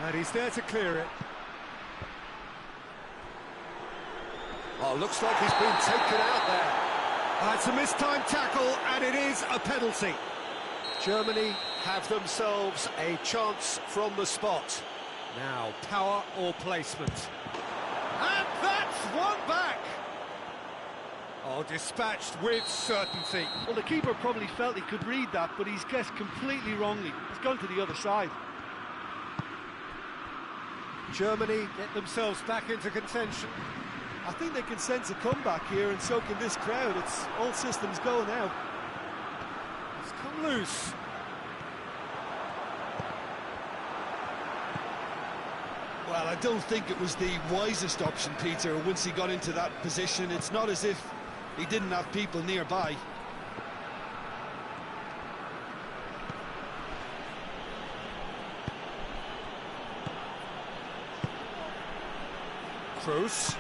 And he's there to clear it. Oh, looks like he's been taken out there. It's a mistimed tackle, and it is a penalty. Germany have themselves a chance from the spot. Now, power or placement. And that's one back. Oh, dispatched with certainty. Well, the keeper probably felt he could read that, but he's guessed completely wrongly. He's gone to the other side. Germany get themselves back into contention. I think they can sense a comeback here, and so can this crowd. It's all systems go now. It's come loose. Well, I don't think it was the wisest option, Peter, once he got into that position. It's not as if he didn't have people nearby. Kroos.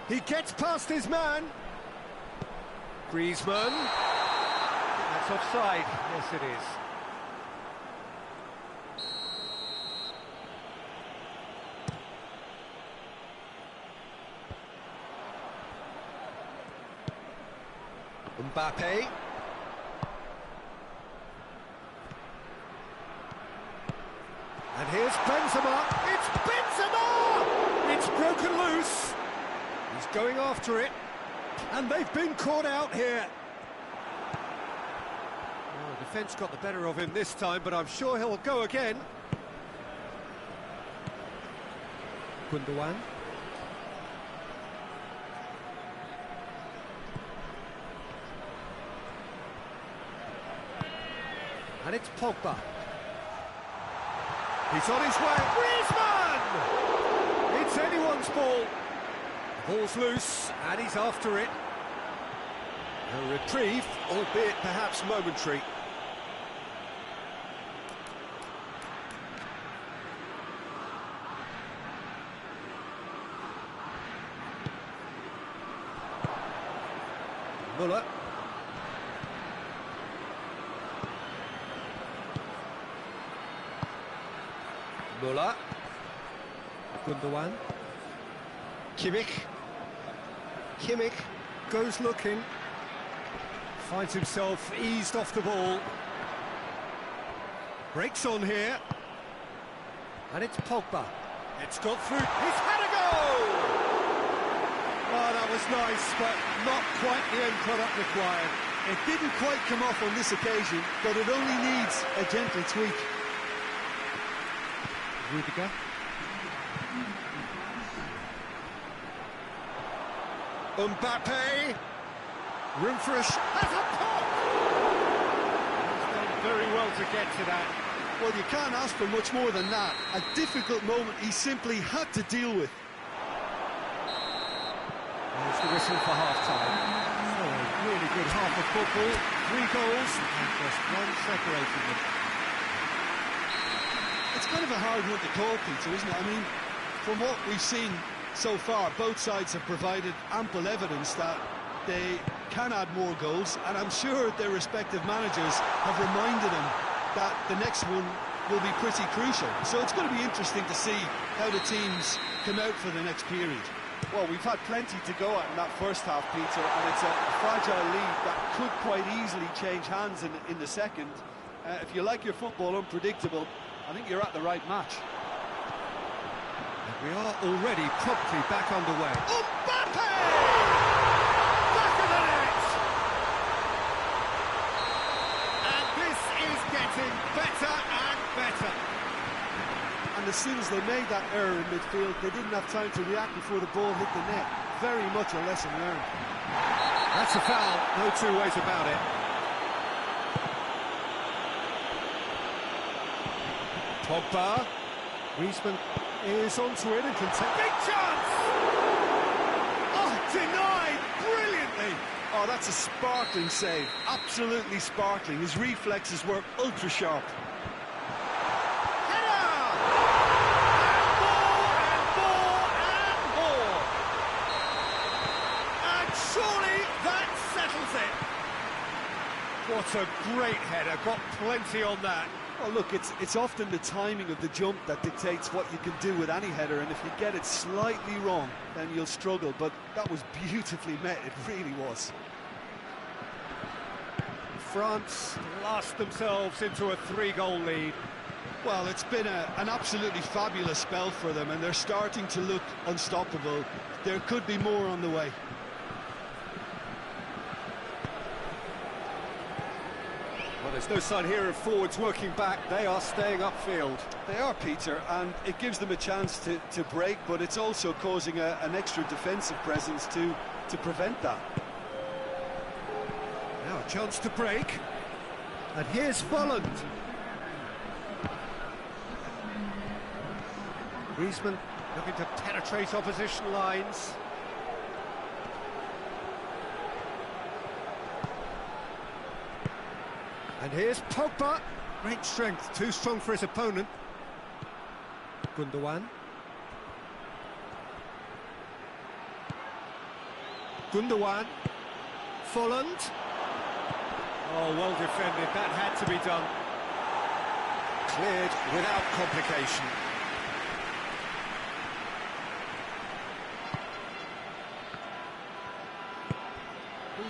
He gets past his man. Griezmann. That's offside. Yes, it is. Mbappe. And here's Benzema. It's Benzema! It's broken loose. He's going after it. And they've been caught out here. Oh, defence got the better of him this time, but I'm sure he'll go again. Gundogan. And it's Pogba. He's on his way. Griezmann! It's anyone's ball. The ball's loose, and he's after it. A reprieve, albeit perhaps momentary. Muller. Muller. Gundogan. Kimmich goes looking. Finds himself eased off the ball. Breaks on here. And it's Pogba. It's got through. He's had a goal! Oh, that was nice, but not quite the end product required. It didn't quite come off on this occasion, but it only needs a gentle tweak. Rudiger. Mbappe. Room for a shot. Has a pop! He's done very well to get to that. Well, you can't ask for much more than that. A difficult moment he simply had to deal with. There's the whistle for half-time. So a really good half of football. 3 goals and just one separating them. It's kind of a hard one to call, Peter, isn't it? I mean, from what we've seen so far, both sides have provided ample evidence that they can add more goals, and I'm sure their respective managers have reminded them that the next one will be pretty crucial. So it's going to be interesting to see how the teams come out for the next period. Well, we've had plenty to go at in that first half, Peter, and it's a fragile lead that could quite easily change hands in the second. If you like your football unpredictable, I think you're at the right match. We are already promptly back underway. Mbappe! Back of the net! And this is getting better and better. And as soon as they made that error in midfield, they didn't have time to react before the ball hit the net. Very much a lesson learned. That's a foul, no two ways about it. Pogba. Griezmann is onto it and can take... Big chance! Oh, denied brilliantly! Oh, that's a sparkling save. Absolutely sparkling. His reflexes were ultra-sharp. Header! And more! And surely that settles it! What a great header, got plenty on that. Well, look, it's often the timing of the jump that dictates what you can do with any header, and if you get it slightly wrong, then you'll struggle. But that was beautifully met, it really was. France last themselves into a 3-goal lead. Well, it's been an absolutely fabulous spell for them, and they're starting to look unstoppable. There could be more on the way. Well, there's no sign here of forwards working back. They are staying upfield. They are, Peter, and it gives them a chance to break, but it's also causing an extra defensive presence to prevent that. Now a chance to break. And here's Volland. Griezmann looking to penetrate opposition lines. And here's Pogba. Great strength, too strong for his opponent. Gundogan. Gundogan. Volland. Oh, well defended. That had to be done. Cleared without complication.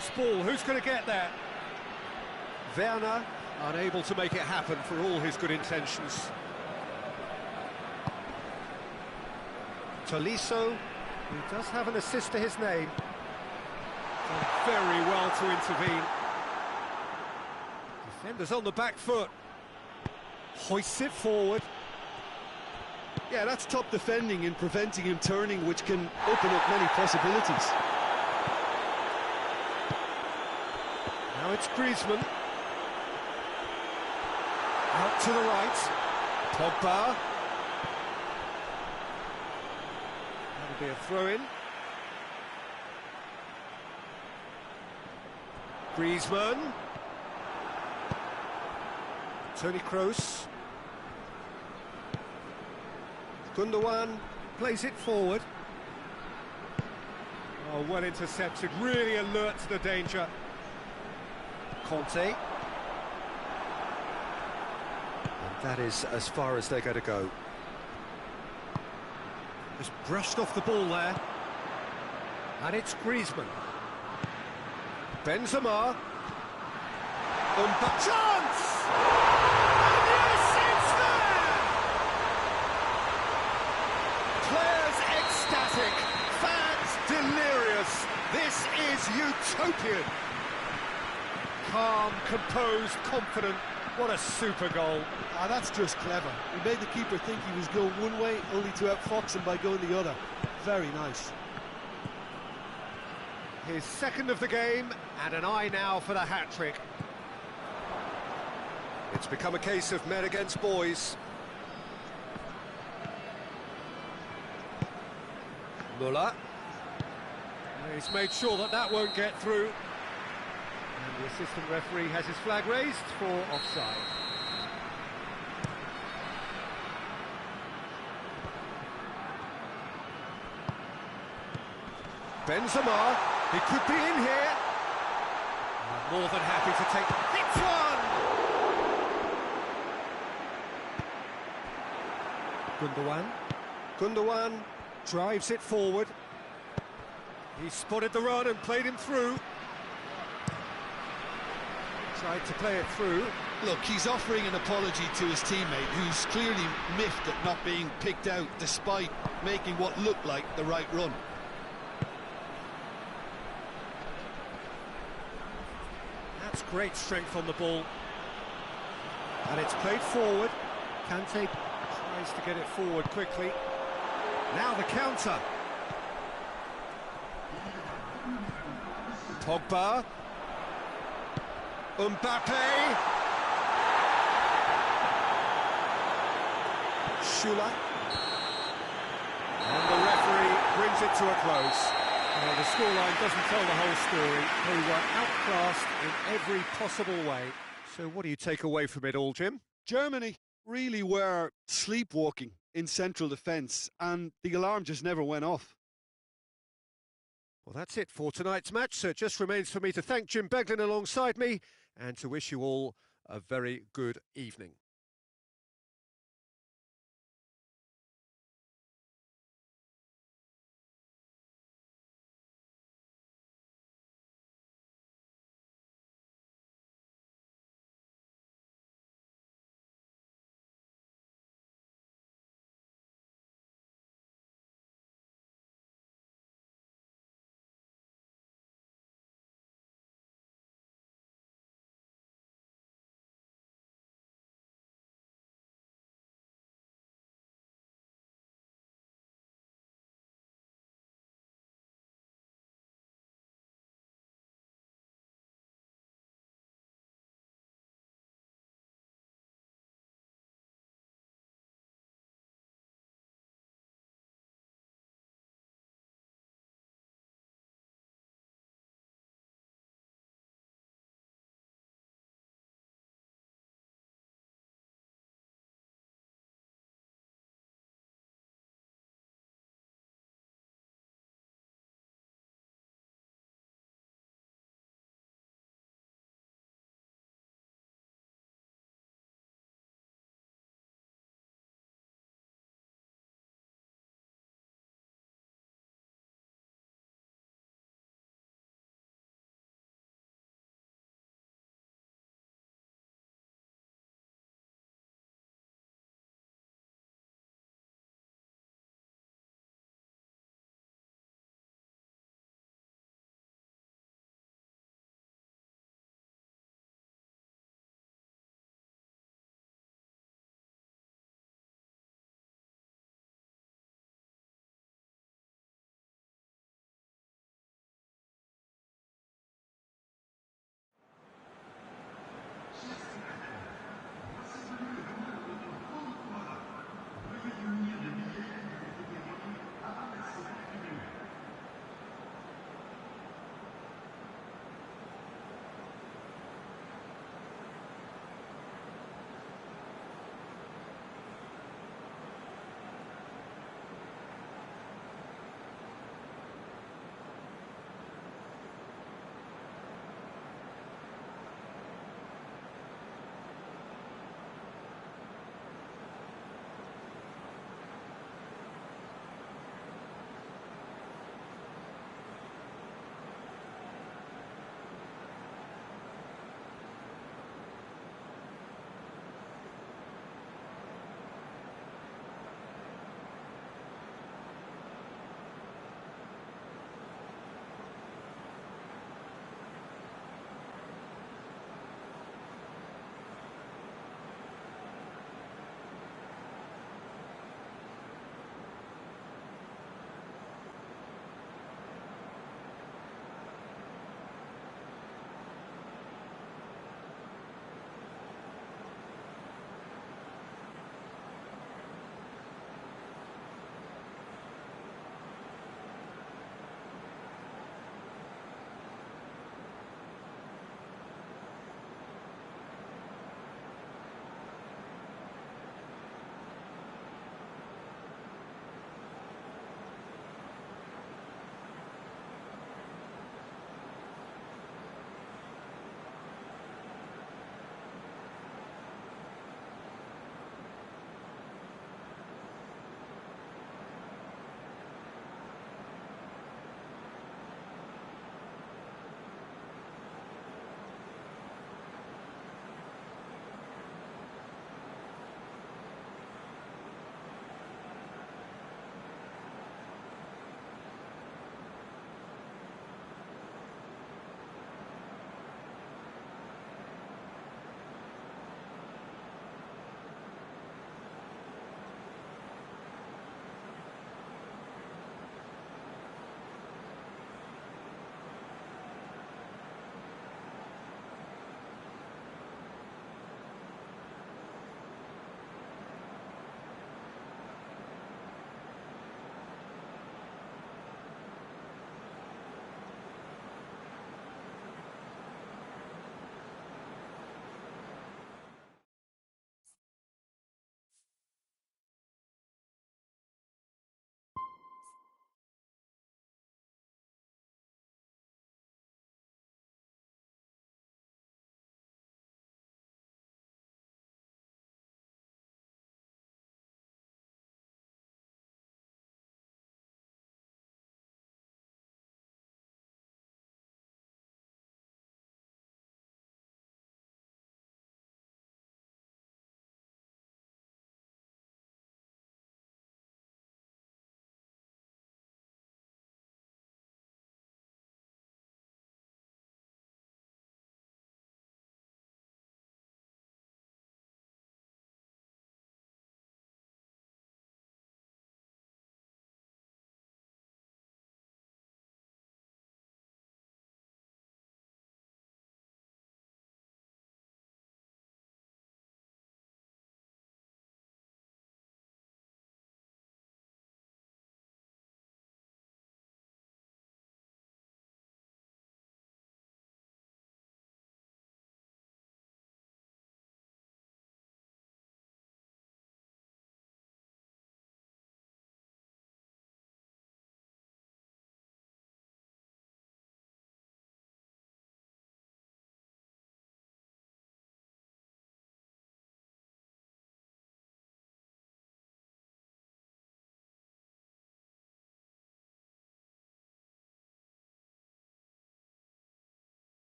Loose ball, who's going to get there? Werner, unable to make it happen for all his good intentions. Tolisso, who does have an assist to his name. Done very well to intervene. Defenders on the back foot. Hoists it forward. Yeah, that's top defending and preventing him turning, which can open up many possibilities. Now it's Griezmann. Out to the right. Pogba. That'll be a throw-in. Griezmann. Toni Kroos. Gundogan plays it forward. Oh, well intercepted, really alert to the danger. Conte. And that is as far as they're going to go. Just brushed off the ball there. And it's Griezmann. Benzema. Chance! And yes, it's there! Players ecstatic, fans delirious. This is utopian. Calm, composed, confident. What a super goal. Ah, that's just clever. He made the keeper think he was going one way, only to outfox him by going the other. Very nice. His second of the game, and an eye now for the hat-trick. It's become a case of men against boys. Muller. He's made sure that that won't get through. And the assistant referee has his flag raised for offside. Benzema, he could be in here. More than happy to take... It's one! Gundogan drives it forward. He spotted the run and played him through. Tried to play it through. Look, he's offering an apology to his teammate, who's clearly miffed at not being picked out despite making what looked like the right run. That's great strength on the ball. And it's played forward. Kante tries to get it forward quickly. Now the counter. Pogba. Mbappe. Schüller. And the referee brings it to a close. Well, the scoreline doesn't tell the whole story. They were outclassed in every possible way. So what do you take away from it all, Jim? Germany really were sleepwalking in central defence, and the alarm just never went off. Well, that's it for tonight's match, so it just remains for me to thank Jim Beglin alongside me and to wish you all a very good evening.